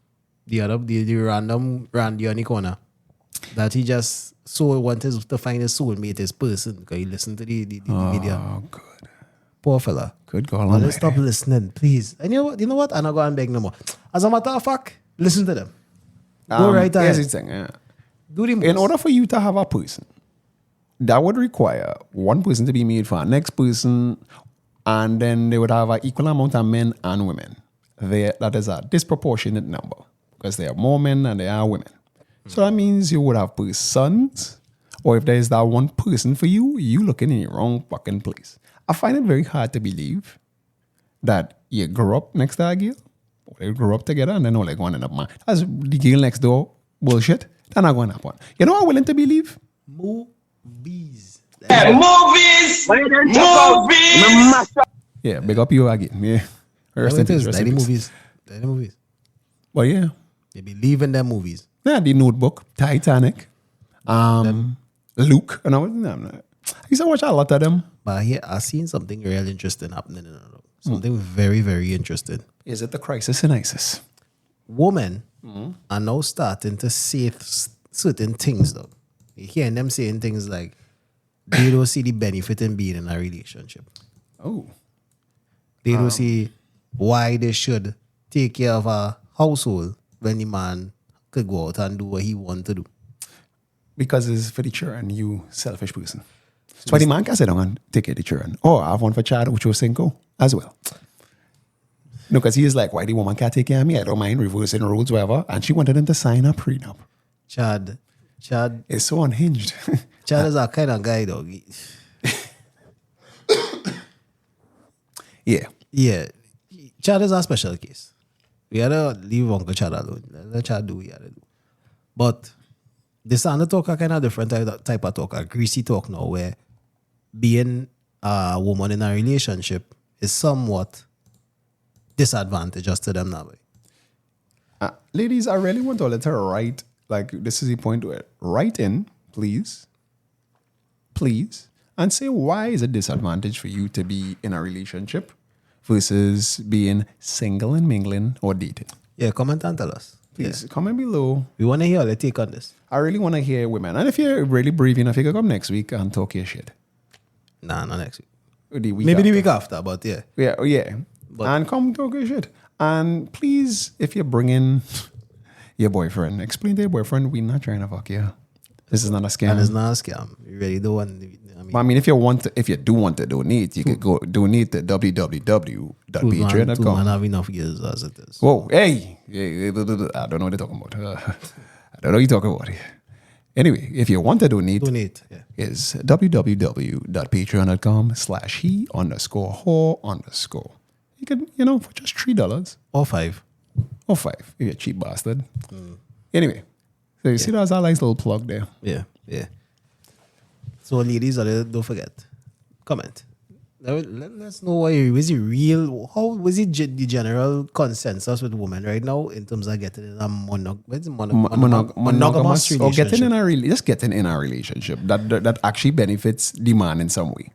random Randy on the corner that he just so wanted to find his soulmate, his person, because he listened to the video. Oh, good. Poor fella. Good God Now, Almighty. let's stop listening, please. And you know what? I'm not going to beg no more. As a matter of fact, listen to them. Go right ahead. Here's the thing, yeah. Do the most. In order for you to have a person, that would require one person to be made for the next person, and then they would have an equal amount of men and women. That is a disproportionate number because there are more men than there are women. So that means you would have persons, or if there is that one person for you, you looking in the wrong fucking place. I find it very hard to believe that you grew up next to a girl, or they grew up together, and then all like one end up man. That's the girl next door bullshit. That's not going to happen. You know what I'm willing to believe? Movies. Yeah, big up you again. Yeah. Rest in peace, rest in Daily peace. movies. But yeah. They believe in them movies. Yeah, the Notebook, Titanic, Luke. And I used to watch a lot of them. But here, I've seen something real interesting happening. Something very, very interesting. Is it the crisis in ISIS? Women are now starting to say certain things, though. You hear them saying things like, they don't see the benefit in being in a relationship. Oh. They don't see why they should take care of a household when the man could go out and do what he wants to do. Because it's for the children, you selfish person. So the man can sit down and take care of the children. Or I have one for Chad, which was single as well. No, because he is like, why the woman can't take care of me? I don't mind reversing roles, whatever. And she wanted him to sign a prenup. Chad It's so unhinged. is a kind of guy, dog. Yeah. Yeah. Chad is a special case. We had to leave Uncle Chad alone. Let Chad do what he had to do. But this other talk a kind of different type of talk, a greasy talk now, where being a woman in a relationship is somewhat disadvantageous to them now. Ladies, I really want to let her write. Like, this is the point where write in, please, and say why is it disadvantage for you to be in a relationship versus being single and mingling or dating. Yeah, comment and tell us. Please comment below. We want to hear your take on this. I really want to hear women. And if you're really brave enough, you can come next week and talk your shit. Nah, not next week. Maybe the week after, but yeah. Yeah. And come talk your shit. And please, if you're bringing your boyfriend, explain to your boyfriend, we're not trying to fuck you. This is not a scam. And it's not a scam. You really don't want I mean, if you do want to donate, you could go donate to www.patreon.com. Toolman have enough years as it is. Whoa, hey. I don't know what you're talking about. I don't know what you're talking about. Anyway, if you want to donate, yeah. is www.patreon.com/he_ho_. You can, for just $3. Or $5. Or $5, if you're a cheap bastard. Anyway, so you see that's our nice little plug there. Yeah. So ladies, don't forget, comment. Let's know why was it real? How was it the general consensus with women right now in terms of getting in a monogamous or getting in relationship? just getting in a relationship that actually benefits the man in some way.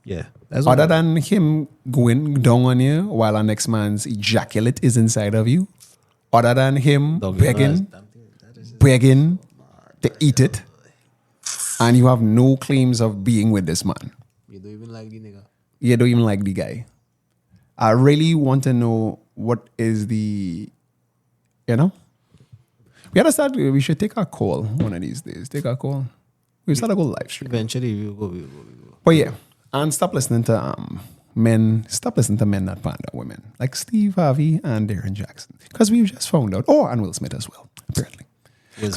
Yeah, that's Other than him going down on you while our next man's ejaculate is inside of you. Other than him begging to eat it, and you have no claims of being with this man. you don't even like the nigga. You don't even like the guy. I really want to know what is the, we should take a call one of these days. Take a call. We start a go live stream. Eventually, we'll go. But yeah, and stop listening to men that pander women like Steve Harvey and Darren Jackson, because we've just found out. Oh, and Will Smith as well, apparently. Will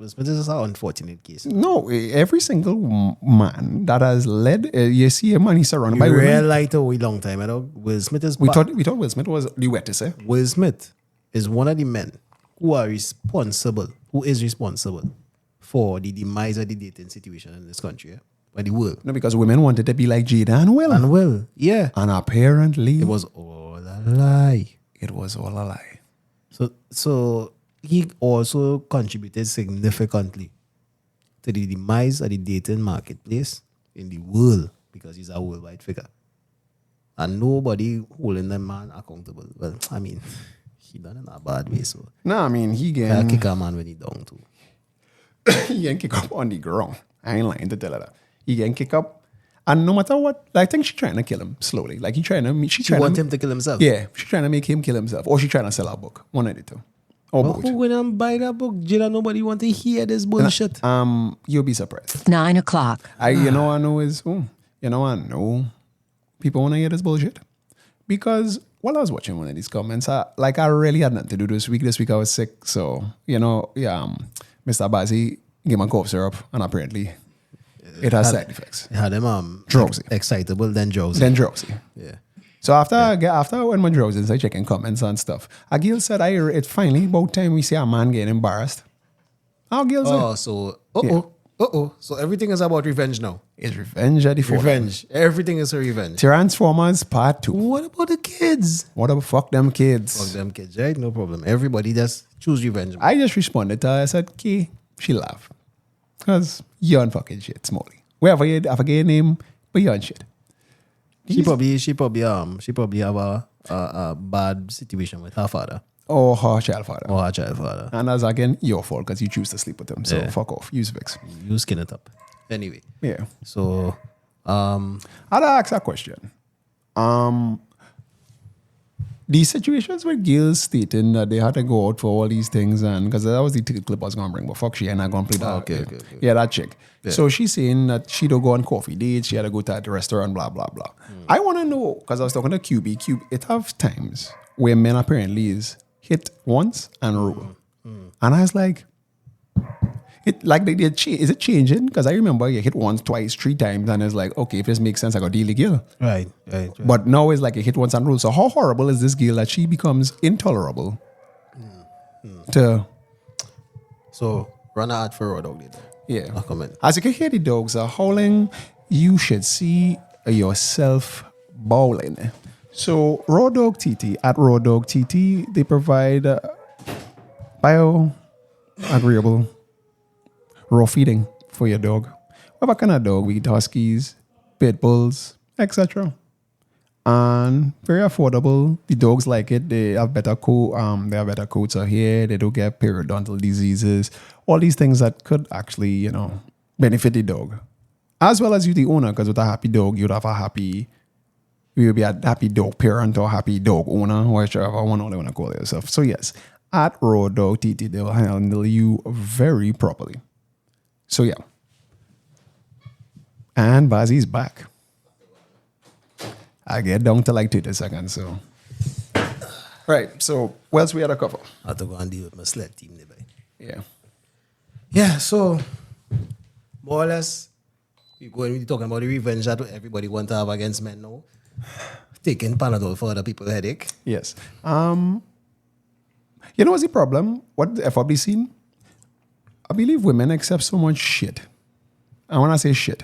Smith is an unfortunate case. No, every single man that has led, you see a man, he's surrounded by You women. realized a long time ago, Will Smith is We thought Will Smith was the wettest, eh? Will Smith is one of the men who is responsible for the demise of the dating situation in this country, by the world. No, because women wanted to be like Jada and Will. And Will, yeah. And apparently, It was all a lie. it was all a lie. So he also contributed significantly to the demise of the dating marketplace in the world because he's a worldwide figure. And nobody holding that man accountable. Well, I mean, he done it in a bad way, so No, I mean, he I can kick a man when he down too. kick up on the ground. I ain't lying to tell her that. He can kick up. And no matter what, I think she's trying to kill him slowly. Like she She want him to kill himself. Yeah, she's trying to make him kill himself. Or she's trying to sell a book. One of the two. Or But both. who going and buy that book? Jada, nobody want to hear this bullshit. You'll be surprised. 9 o'clock. I know people want to hear this bullshit. Because while I was watching one of these comments, I really had nothing to do this week. This week I was sick. So, Mr. Bazie gave me cough syrup and apparently it has side effects. It had him Drowsy. excitable, then drowsy. Then drowsy. Yeah. So after when my drowsy, I checking comments and stuff. A girl said, it's finally about time we see a man getting embarrassed. How girl said? Oh, so So everything is about revenge now. It's revenge at the forefront. Revenge. Everything is a revenge. Transformers Part 2. What about the kids? What about fuck them kids? Fuck them kids, right? No problem. Everybody just choose revenge. I just responded to her. I said, "Key." She laughed. Because you're on fucking shit, Smalley. Wherever you, I forget your name, but you're on shit. She probably have a bad situation with her father Or her child father. or her child father. And that's again your fault because you choose to sleep with him. So Yeah. fuck off. Use Vicks. You skin it up. Anyway, Yeah. so I'd ask a question. These situations where girls stating that they had to go out for all these things, and because that was the ticket clip I was gonna bring, but fuck, she ain't not gonna play that. Okay. Yeah, that chick. So she's saying that she don't go on coffee dates, she had to go to the restaurant, blah blah blah. I want to know because I was talking to QB. It have times where men apparently is hit once and rule, and I was like, is it changing? Because I remember you hit once, twice, 3 times, and it's like, okay, if this makes sense, I got deal again. right. But now it's like a hit once and rule. So how horrible is this girl that she becomes intolerable to? So run out for road dog. Yeah. I'll comment. As you can hear, the dogs are howling. You should see yourself bowling. So Raw Dog TT at Raw Dog TT, they provide bioagreeable raw feeding for your dog. Whatever kind of dog, we eat huskies, pit bulls, etc. And very affordable. The dogs like it. They have better coats of hair. They don't get periodontal diseases. All these things that could actually, benefit the dog. As well as you, the owner, because with a happy dog, you'll be a happy dog parent or happy dog owner, whichever one you want to call yourself. So yes, at Raw Dog TT, they'll handle you very properly. So yeah. And Bazie's back. I get down to like 30 seconds, so. Right, so what else we had to cover? I have to go and deal with my sled team. Yeah. Yeah, so more or less, we're talking about the revenge that everybody want to have against men now. Taking Panadol for other people's headache. Yes. What's the problem? What the FRB seen? I believe women accept so much shit. And when I say shit,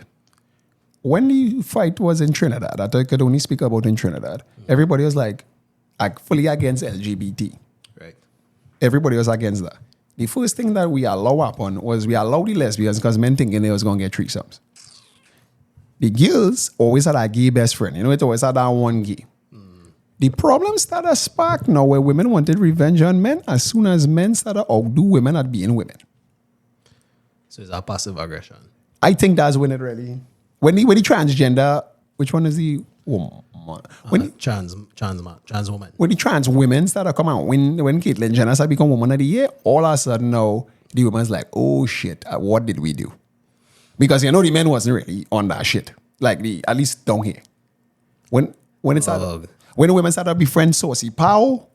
when the fight was in Trinidad, that I could only speak about in Trinidad, everybody was like fully against LGBT. Right. Everybody was against that. The first thing that we allow upon was we allow the lesbians because men thinking they was going to get threesomes. The girls always had a gay best friend. You know, it always had that one gay. The problem started spark now where women wanted revenge on men as soon as men started outdo women at being women. So it's a passive aggression. I think that's when it really... When the transgender... Which one is the woman? Trans woman. When the trans women started coming out, when Caitlyn Jenner started become woman of the year, all of a sudden now, the woman's like, oh shit, what did we do? Because you know the men wasn't really on that shit. Like at least down here. When it started... When the women started to befriend Saucy Pow,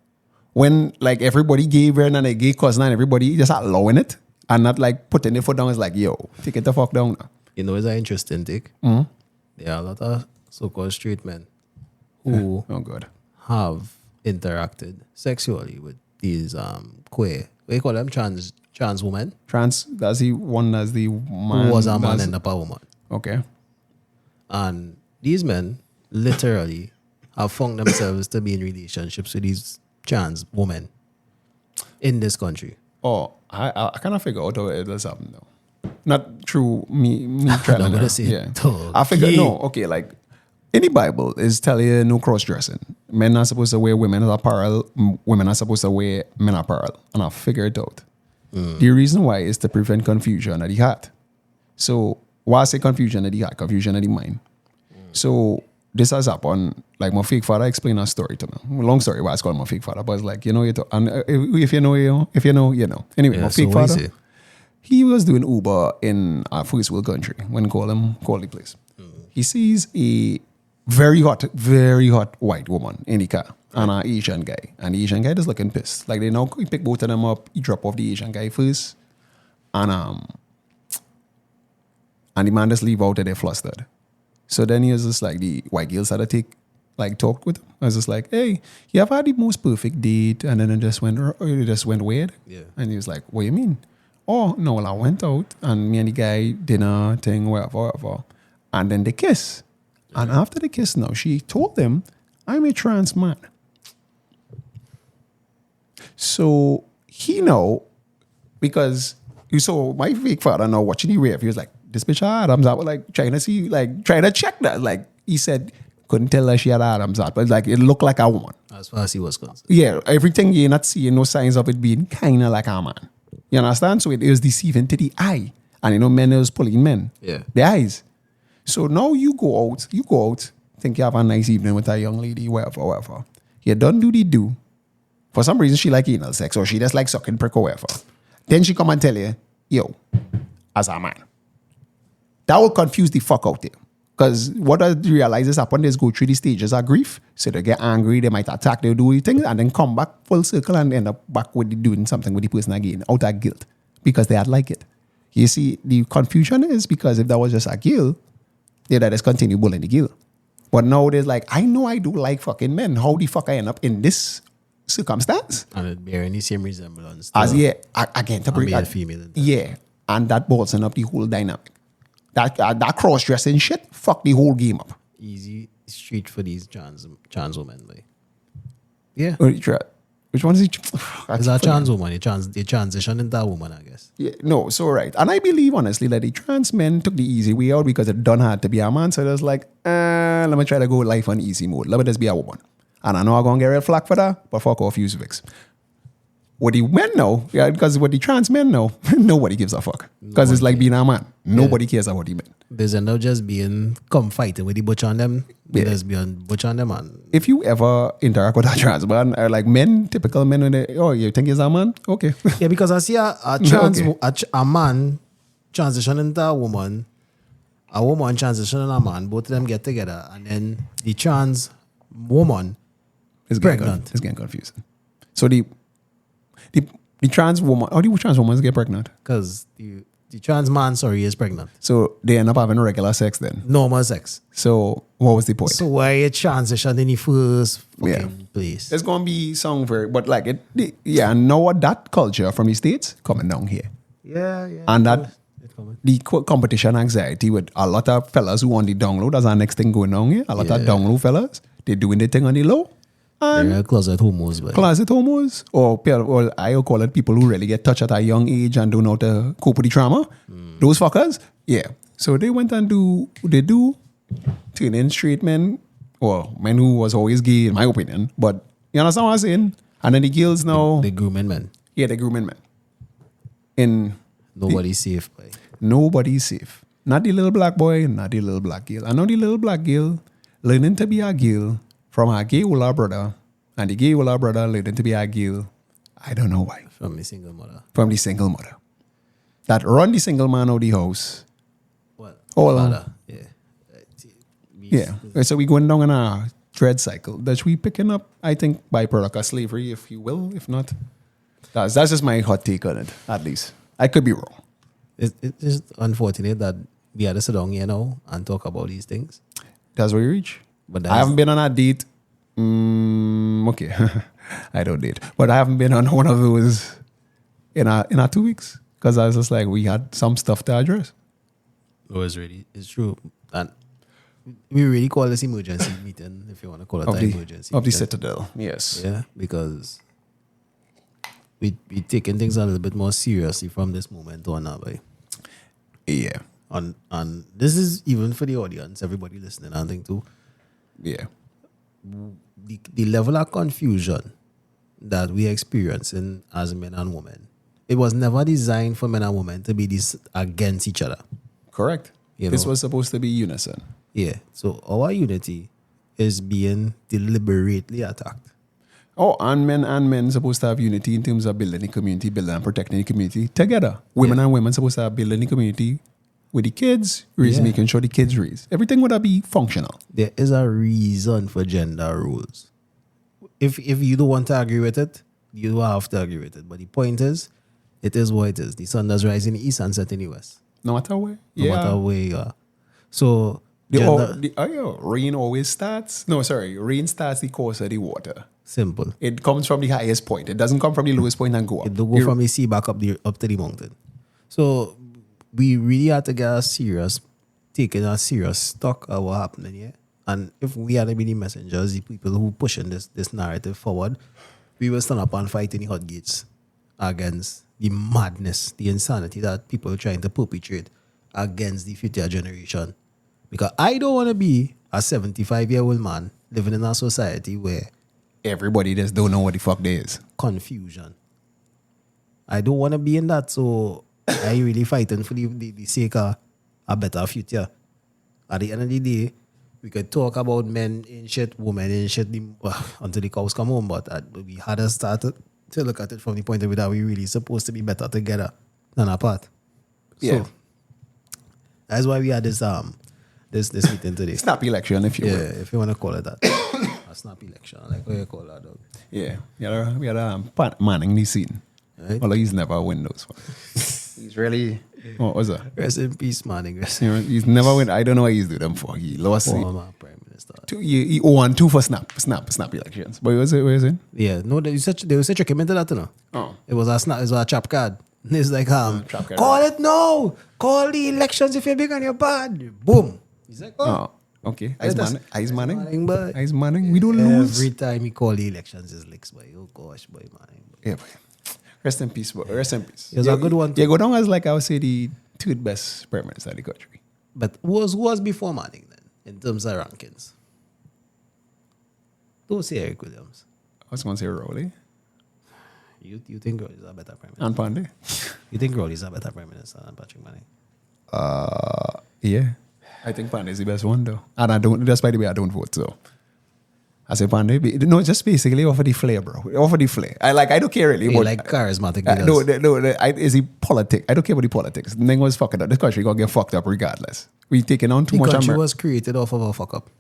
when like everybody gave her and a gay cousin and everybody just allowing it and not like putting their foot down, it's like, yo, take it the fuck down now. You know, it's an interesting take. Mm-hmm. There are a lot of so-called straight men who have interacted sexually with these queer, what do you call them? Trans women? That's the one as the man. Who was a man and a woman. Okay. And these men literally have found themselves to be in relationships with these trans women in this country. Oh, I kind of figure out how it does happen though. Not through me trying I'm to gonna say yeah. okay. I figure no, okay, like in the Bible is telling you no cross dressing. Men are supposed to wear women's apparel, women are supposed to wear men apparel. And I figure it out. The reason why is to prevent confusion at the heart. So why I say confusion at the heart, confusion at the mind. So this has happened, like my fake father explained a story to me. Long story why it's called my fake father, but it's like, you know, and if you know, you know. Anyway, Yeah, my fake so what is father, it? he was doing Uber in a first world country when call the place. He sees a very hot white woman in the car and an Asian guy. And the Asian guy is looking pissed. Like they now he pick both of them up, he drop off the Asian guy first, and the man just leave out and they flustered. So then he was just like, the white girl started to talk with him. I was just like, hey, you have had the most perfect date, and then it just went weird. Yeah. And he was like, what do you mean? Oh, no, well, I went out, and me and the guy, dinner thing, whatever. And then they kiss. And after the kiss now, she told him, I'm a trans man. So he know, because you saw my fake father now watching the rave, he was like, this bitch had Adam's out, like trying to check that. Like he said, couldn't tell her she had Adam's out, but like it looked like a woman. As far as he was concerned. Yeah, everything you're not seeing no signs of it being kind of like a man. You understand? So it was deceiving to the eye. And you know, men is pulling men. Yeah. The eyes. So now you go out, think you have a nice evening with a young lady, whatever. You don't do the do. For some reason, she like anal sex, or she just like sucking prick or whatever. Then she come and tell you, yo, as a man. That will confuse the fuck out there. Because what I realize is happen is go through the stages of grief. So they get angry, they might attack, they'll do things, and then come back full circle and end up back with doing something with the person again, out of guilt. Because they had like it. You see, the confusion is because if that was just a girl, they'd just continue bullying the girl. But now there's like, I know I do like fucking men. How the fuck I end up in this circumstance? And it bear any same resemblance. As yeah, again, to a bring male that female. yeah, and that bolstering up the whole dynamic. That cross dressing shit, fuck the whole game up. Easy street for these trans women, like. Yeah. Which one is it? It's a trans woman. They transition into a woman, I guess. Yeah, no, so right. And I believe honestly that the trans men took the easy way out because it done had to be a man. So it was like, let me try to go life on easy mode. Let me just be a woman. And I know I'm gonna get red flag for that, but fuck off, use Vicks. What the men know, yeah, because what the trans men know, nobody gives a fuck. Because it's like being a man. Nobody cares about the men. There's end up just being come fighting with the butch on them. Yeah. There's beyond butch on them, and If you ever interact with a trans man, or like men, typical men, when they, oh, you think he's a man? Okay. yeah, because I see a trans Okay. a man transition into a woman transition into a man. Both of them get together, and then the trans woman It's getting pregnant. It's getting confusing. So the trans woman, how do trans women get pregnant? because the trans man, is pregnant. So they end up having regular sex then. Normal sex. So what was the point? So why you transition in the first fucking Yeah. place? There's gonna be some but like yeah, and know what that culture from the States coming down here. Yeah. And that the competition anxiety with a lot of fellas who on the down low. That's our next thing going on here. A lot of down low fellas, they doing their thing on the low. They're closet homos, but Closet homos, or I will call it people who really get touched at a young age and don't know how to cope with the trauma. Those fuckers, yeah. So they went and turn in straight men, or men who was always gay, in my opinion. But you understand what I'm saying? And then the girls now, they grooming men. yeah, they grooming men. In Nobody's safe, boy. nobody's safe. Not the little black boy, not the little black girl. I know the little black girl learning to be a girl from her gay older brother, and the gay older brother learning to be a girl. I don't know why. From a single mother. From the single mother. That run the single man out the house. What? All Mother. Yeah. Yeah. So we going down in a dread cycle that we picking up, I think, byproduct of slavery, if you will. If not, that's just my hot take on it, at least. I could be wrong. It's just unfortunate that we had to sit down here now and talk about these things. That's where you reach. But I haven't been on a date. Okay. I don't date. But I haven't been on one of those in a 2 weeks. Because I was just like, we had some stuff to address. It's true. And we really call this emergency meeting, if you want to call it an emergency Of the meeting. Citadel, yes. Yeah, because we taking things a little bit more seriously from this moment on now, boy. Yeah. And this is even for the audience, everybody listening, I think too. Yeah. The level of confusion that we experiencing as men and women, it was never designed for men and women to be this against each other. Correct. This was supposed to be unison. Yeah. So our unity is being deliberately attacked. Oh, and men supposed to have unity in terms of building the community, building and protecting the community together. Women and women supposed to have building the community with the kids, making sure the kids raise. Everything would be functional. There is a reason for gender roles. If you don't want to agree with it, you don't have to agree with it. But the point is, it is what it is. The sun does rise in the east and set in the west. No matter where. No matter where you are. So rain always starts. No, sorry. Rain starts the course of the water. Simple. It comes from the highest point. It doesn't come from the lowest point and go up. It don't go from the sea back up to the mountain. So we really had to taking a serious stock of what happening here. And if we had to be the messengers, the people who pushing this narrative forward, we will stand up and fight in the hot gates against the madness, the insanity that people are trying to perpetrate against the future generation. Because I don't want to be a 75-year-old man living in a society where everybody just don't know what the fuck there is. Confusion. I don't want to be in that, so I really fighting for the sake of a better future. At the end of the day, we could talk about men in shit, women in shit until the cows come home, but we had to start to look at it from the point of view that we really supposed to be better together than apart. Yeah. So that's why we had this meeting today. Snap election, if you will. Yeah, if you want to call it that. A snap election, like what you call that, dog. Yeah. We had Pat Manning the scene. Right? Although he's never win those. He's really... What was that? Rest in peace, Manning. He's never win. I don't know what he's doing them for. He lost Former Prime Minister. He 0-2 for snap elections. But what was it? Yeah, no, they were such a committed that, you know. Oh. It was a trap card. It's like, trap card, call it now. Call the elections if you're big and you're bad. Boom. He's like, Oh, okay. Ice Manning. But Ice Manning. We don't lose. every time he call the elections, is licks, boy. Oh gosh, boy, Manning. Yeah, boy. Rest in peace, boy. Rest in peace. It was a good one. Yeah, go down as like I would say the third best prime minister in the country. But who was before Manning then, in terms of rankings? Don't say Eric Williams. I was going to say Rowley. You think Rowley's a better prime minister? And Pandey. You think Rowley's a better prime minister than Patrick Manning? Yeah. I think Pandey is the best one though. And I don't, just by the way, I don't vote, so. I say Pandey. No, just basically offer the flair, bro. Offer the flair. I don't care really. But like charismatic leaders. Is he politics? I don't care about the politics. The thing was fucking up. This country gonna get fucked up regardless. We taking on too much. The country was created off of a fuck up.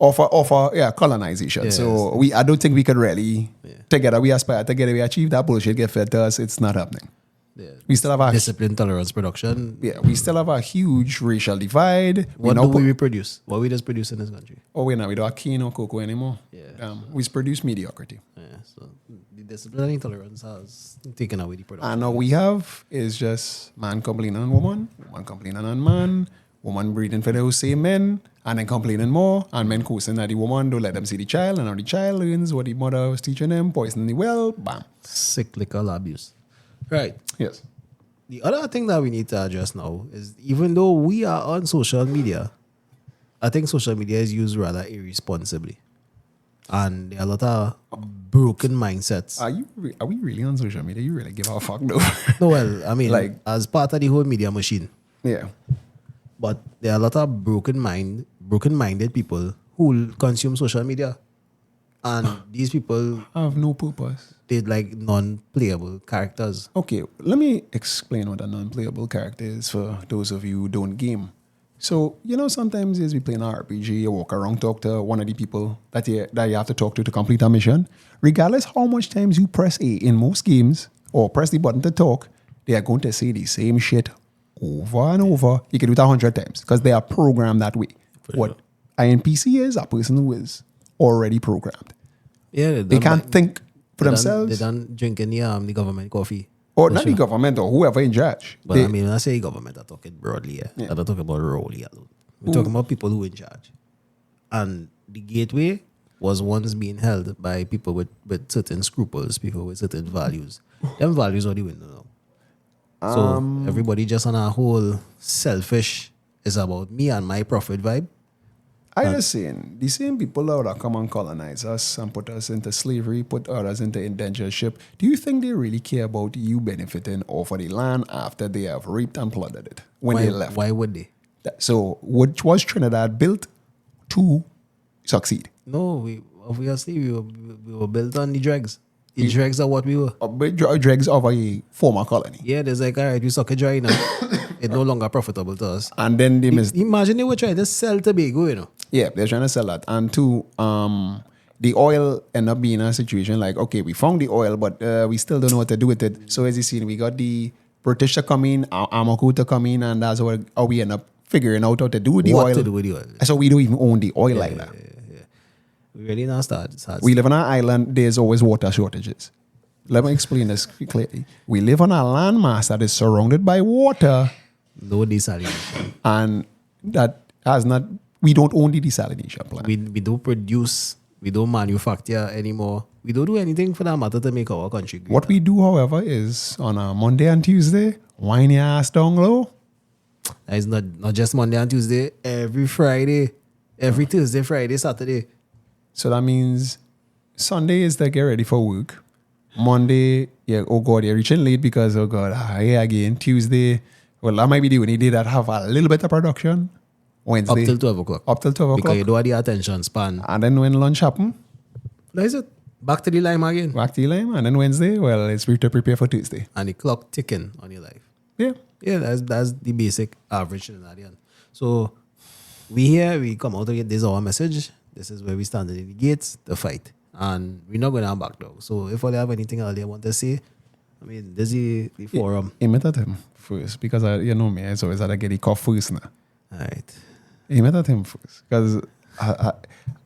Colonization. Yes. So I don't think we could really together. We aspire together. We achieve that bullshit. Get fed to us. It's not happening. Yeah. We still have a discipline, tolerance, production. Yeah, we still have a huge racial divide. What do we produce? What we just produce in this country? Oh, we don't have cane or cocoa anymore. Yeah. We produce mediocrity. Yeah. So the discipline and intolerance has taken away the production. And all we have is just man complaining on woman complaining on man, woman breeding for those same men, and then complaining more, and men cursing at the woman, don't let them see the child, and now the child learns what the mother was teaching them, poisoning the well, bam. Cyclical abuse. Right. Yes. The other thing that we need to address now is even though we are on social media, I think social media is used rather irresponsibly. And there are a lot of broken mindsets. Are we really on social media? You really give a fuck though. No, well, I mean, Like- as part of the whole media machine. Yeah. But there are a lot of broken-minded people who consume social media. And these people, I have no purpose. they like non-playable characters. Okay, let me explain what a non-playable character is for those of you who don't game. So, sometimes as we play an RPG, you walk around, talk to one of the people that you have to talk to complete a mission. Regardless how much times you press A in most games or press the button to talk, they are going to say the same shit over and over. You can do it 100 times because they are programmed that way. What an NPC is a person who is already programmed. Yeah, They can't think for They themselves. don't drink the government coffee. Or For not the sure. government or whoever in charge. But They- I mean, when I say government, I'm talking broadly. Yeah. Yeah. I'm not talking about rurally alone. We're talking about people who are in charge. And the gateway was once being held by people with certain scruples, people with certain values. Them values are the window now. So everybody just on a whole selfish is about me and my profit vibe. I just saying, the same people that come and colonize us and put us into slavery, put others into indentureship, do you think they really care about you benefiting off of the land after they have raped and plundered it when they left? Why would they? So, which was Trinidad built to succeed? No, we were built on the dregs. The dregs are what we were. Dregs of a former colony. Yeah, there's like, all right, we suck a dry now. It's no longer profitable to us. And then they missed. Imagine they were trying to sell Tobago, Yeah, they're trying to sell that. And two, the oil end up being a situation like, okay, we found the oil, but we still don't know what to do with it. So as you see, we got the British to come in, Amaku to come in, and that's how we end up figuring out how to do with the What oil. to do with the oil. So we don't even own the oil like that. We really not start. We live on an island, there's always water shortages. Let me explain this clearly. We live on a landmass that is surrounded by water, No desalination. and that has not, we don't own the desalination plant. We don't produce, we don't manufacture anymore. We don't do anything for that matter to make our country great. What we do, however, is on a Monday and Tuesday, wind your ass down low. That is not just Monday and Tuesday, every Friday, every Thursday, Friday, Saturday. So that means Sunday is to get ready for work. Monday, yeah, oh God, you're reaching late because, oh God, yeah, again. Tuesday, well, that might be the only day that have a little bit of production. Wednesday. Up till 12 o'clock. Up till 12 Because you o'clock. don't have the attention span. And then when lunch happen, That is it. Back to the lime again. back to the lime. And then Wednesday, well, it's to prepare for Tuesday. And the clock ticking on your life. Yeah. Yeah, that's the basic average Trinidadian. So we come out again. This is our message. This is where we stand in the gates to fight. And we're not going to back down. So if I have anything else I want to say, I mean, this is the forum. Aim it at him first because, you know me, it's always had to get the cough first now. All right. Aim it at him first because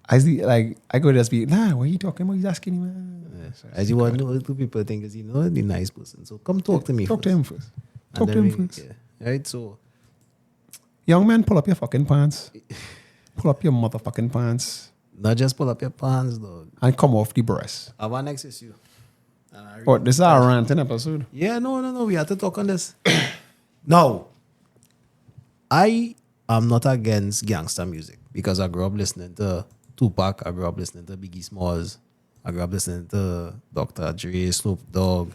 I see, like, I could just be, nah, what are you talking about? He's asking him. As you want to know, two people think is the nice person. So come talk to me Talk first. to him first. And Talk to then him first. Yeah. Right? So Young man, pull up your fucking pants. Pull up your motherfucking pants not just pull up your pants, though. and come off the breast. I want to access you. Oh, this is our ranting episode. Yeah, no. We have to talk on this. No. I am not against gangster music because I grew up listening to Tupac. I grew up listening to Biggie Smalls. I grew up listening to Dr. Dre, Snoop Dogg.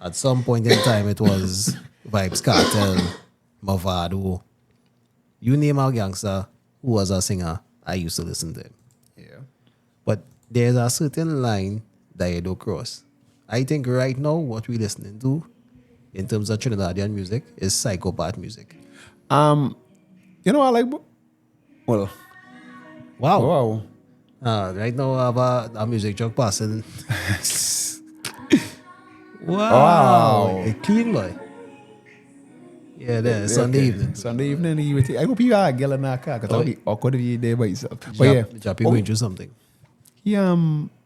At some point in time, it was Vibes Cartel, Mavado. You name a gangster who was a singer, I used to listen to him. Yeah. But there's a certain line that you don't cross. I think right now what we're listening to in terms of Trinidadian music is psychopath music. You know, I like, well, Wow. wow. Right now I have a music truck passing. Wow. A clean boy. Yeah, there, Sunday Okay. evening. Sunday evening, you would I hope you are a girl in a car because it'll be awkward if you're there by yourself. But yeah. Jappy going through something. He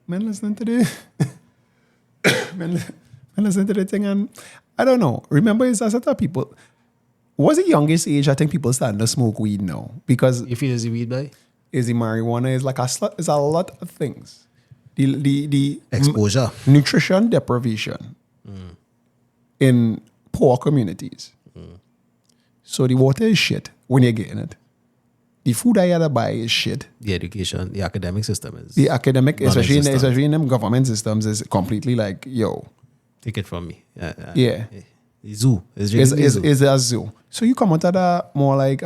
man listening to the man listening to the thing, and I don't know. Remember, it's a set of people. Was the youngest age? I think people starting to smoke weed now because If it is the weed by is the marijuana is like it's a lot of things. The exposure. nutrition deprivation in poor communities. So the water is shit when you're getting it. The food I had to buy is shit. The education, the academic system is The academic, especially non-existent. in them government systems, is completely like, yo, Take it from me. yeah, The zoo. It's is really zoo. is a zoo. So you come out of that more like,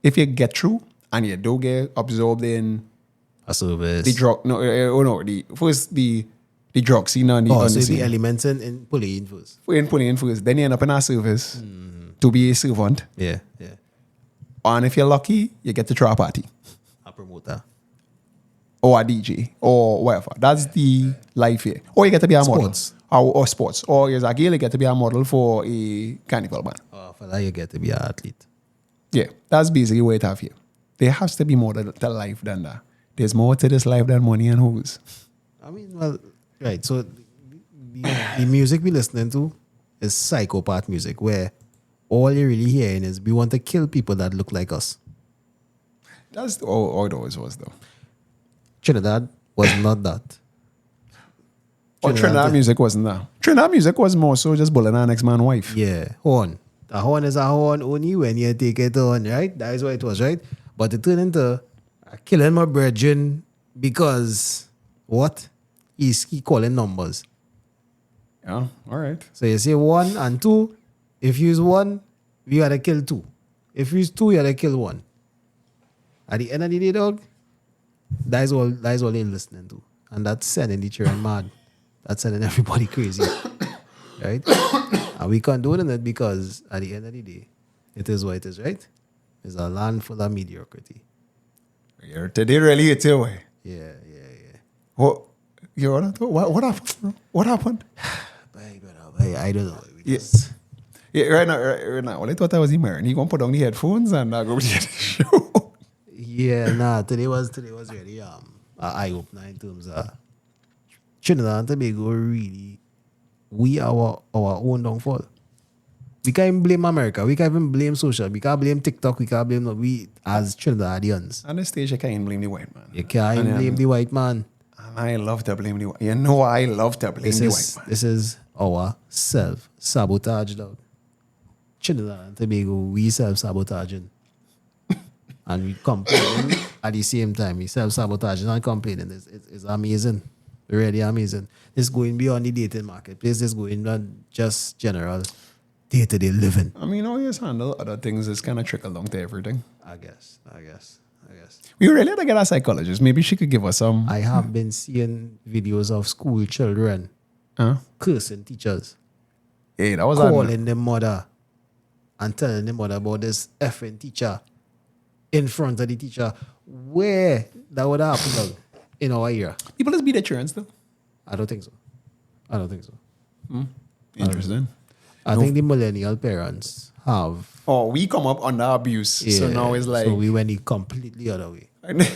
if you get through and you don't get absorbed in a service. the drug, the drug scene on the, Oh, on so the the scene. elements in pulling first. In pulling in first, then you end up in a service to be a servant. Yeah. And if you're lucky, you get to throw a party A promoter. or a DJ or whatever. That's the life here. Or you get to be a model. Sports. Or sports. Or as a girl, you get to be a model for a carnival band. For that, you get to be an athlete. Yeah, that's basically what it have here. There has to be more to life than that. There's more to this life than money and hoes. I mean, well, right. So the music we listening to is psychopath music where all you're really hearing is we want to kill people that look like us. That's all it always was, though. Trinidad was not that. Or Trinidad music wasn't that. Trinidad music was more so just bullying our next man's wife. Yeah, horn. A horn is a horn only when you take it on, right? That is what it was, right? But it turned into killing my brethren because what? He calling numbers. Yeah, all right. So you say 1 and 2. If you use 1, you gotta kill 2. If you use 2, you gotta kill 1. At the end of the day, dog, that is all they're listening to. And that's sending the children mad. That's sending everybody crazy. Right? And we condone it because at the end of the day, it is what it is, right? It's a land full of mediocrity. Today really it's your way. Yeah. What happened, bro? What happened? I don't know. Yes. Yeah, right now. Well, I thought I was him, and he gonna put on the headphones and go to the show. Yeah, nah. Today was really an eye opener in terms of Trinidad and Tobago. Really, we are our own downfall. We can't even blame America. We can't even blame social. We can't blame TikTok. We can't blame we as Trinidadians. On the stage, I can't blame the white man. You can't even blame the white man. And I love to blame the white. You know, I love to blame the white man. This is our self-sabotage, dog. Trinidad and Tobago, we self-sabotaging. And we complaining at the same time. We self-sabotaging and complaining. It's amazing. Really amazing. It's going beyond the dating marketplace. It's going beyond just general day-to-day living. I mean, always handle other things is kind of trickle down to everything. I guess. We really had to get a psychologist. Maybe she could give us some. I have been seeing videos of school children cursing teachers. Hey, that was calling the mother and telling the mother about this effing teacher in front of the teacher. Where that would happen dog, in our era? people just beat their children still. I don't think so. Interesting. I think the millennial parents have. Oh, we come up under abuse. So now it's like. So we went the completely other way.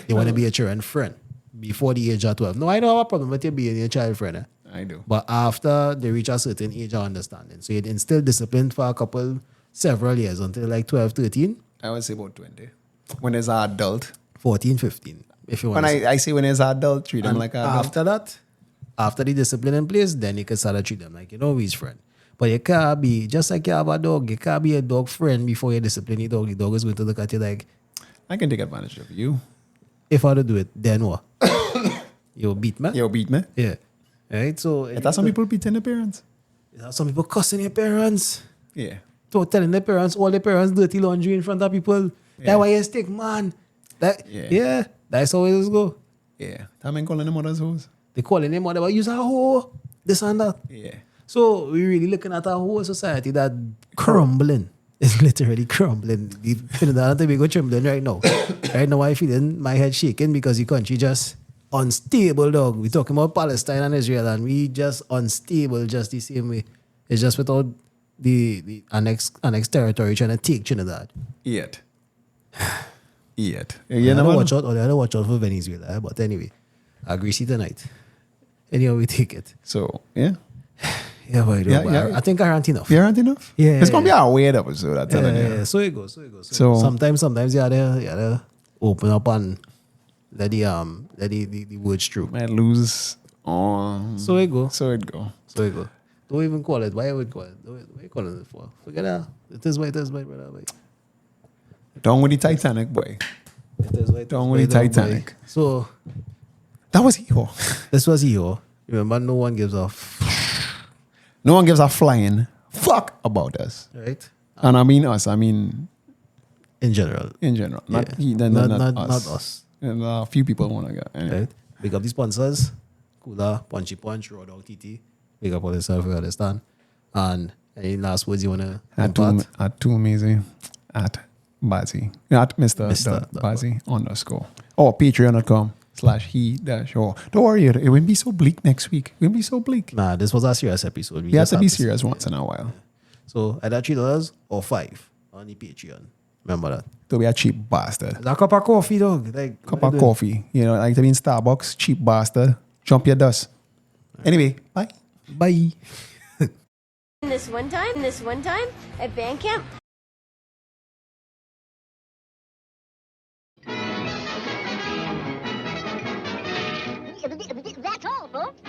They want to be a children friend before the age of 12. No, I don't have a problem with you being your child friend. I do. But after they reach a certain age of understanding. So you instill discipline for several years until like 12, 13. I would say about 20. When there's an adult. 14, 15. If you want When I say when there's an adult, treat them like an adult. after that, after the discipline in place, then you can start to treat them like, his friend. But you can't be, just like you have a dog, you can't be a dog friend before you discipline the dog. The dog is going to look at you like, I can take advantage of you. if I don't do it, then what? You'll beat me? You beat me. Yeah. Right? So, That's some people beating their parents. some people cussing their parents. Yeah. So telling their parents, all their parents dirty laundry in front of people. Yeah. That's why you stick, man. Yeah. That's how it go. Yeah. That man calling them mother's hoes. They calling them mother, but use a hoe, this and that. Yeah. So we're really looking at a whole society that crumbling. It's literally crumbling. The Trinidad and Tobago trembling right now. Right now I feeling my head shaking because the country just unstable, dog. We're talking about Palestine and Israel and we just unstable just the same way. It's just without the annexed territory trying to take Trinidad. Yet. You know, watch out for Venezuela. But anyway, greasy tonight. Anyhow, we take it. So, yeah. Yeah, but, I think I aren't enough. You aren't enough? Yeah. It's going to be a weird episode, I'm telling you. Yeah, so it goes. So- sometimes you gotta open up and let the words through. Might lose on. So it go. So it go. Don't even call it. Why would call it? What you calling it for? Forget that. It is what it is, my brother. Boy. Down with the Titanic, boy. It is what it Down is, with the boy. Titanic. So That was Eho. this was EO. Remember, no one gives a No one gives a flying fuck about us. right? And I mean us. I mean In general. in general. Not, Yeah. not Not us. us. And a few people want to go. Anyway. Right? Big up the sponsors. Cooler, Punchy Punch, Raw Dog TT. Big up on yourself, you understand. And any last words you want to impart? At Toolman at Bazie. At Mr. Bazie _ or patreon.com/he-or. Don't worry, it won't be so bleak next week. It won't be so bleak. Nah, this was a serious episode. We have just to be had serious once in a while. So either $3 or $5 on the Patreon. Remember that. Don't be a cheap bastard. It's a cup of coffee, dog. Like Cup of coffee. You know, like to be in Starbucks, cheap bastard. Jump your dust. Anyway, bye. Bye. This one time at band camp. That's all, folks.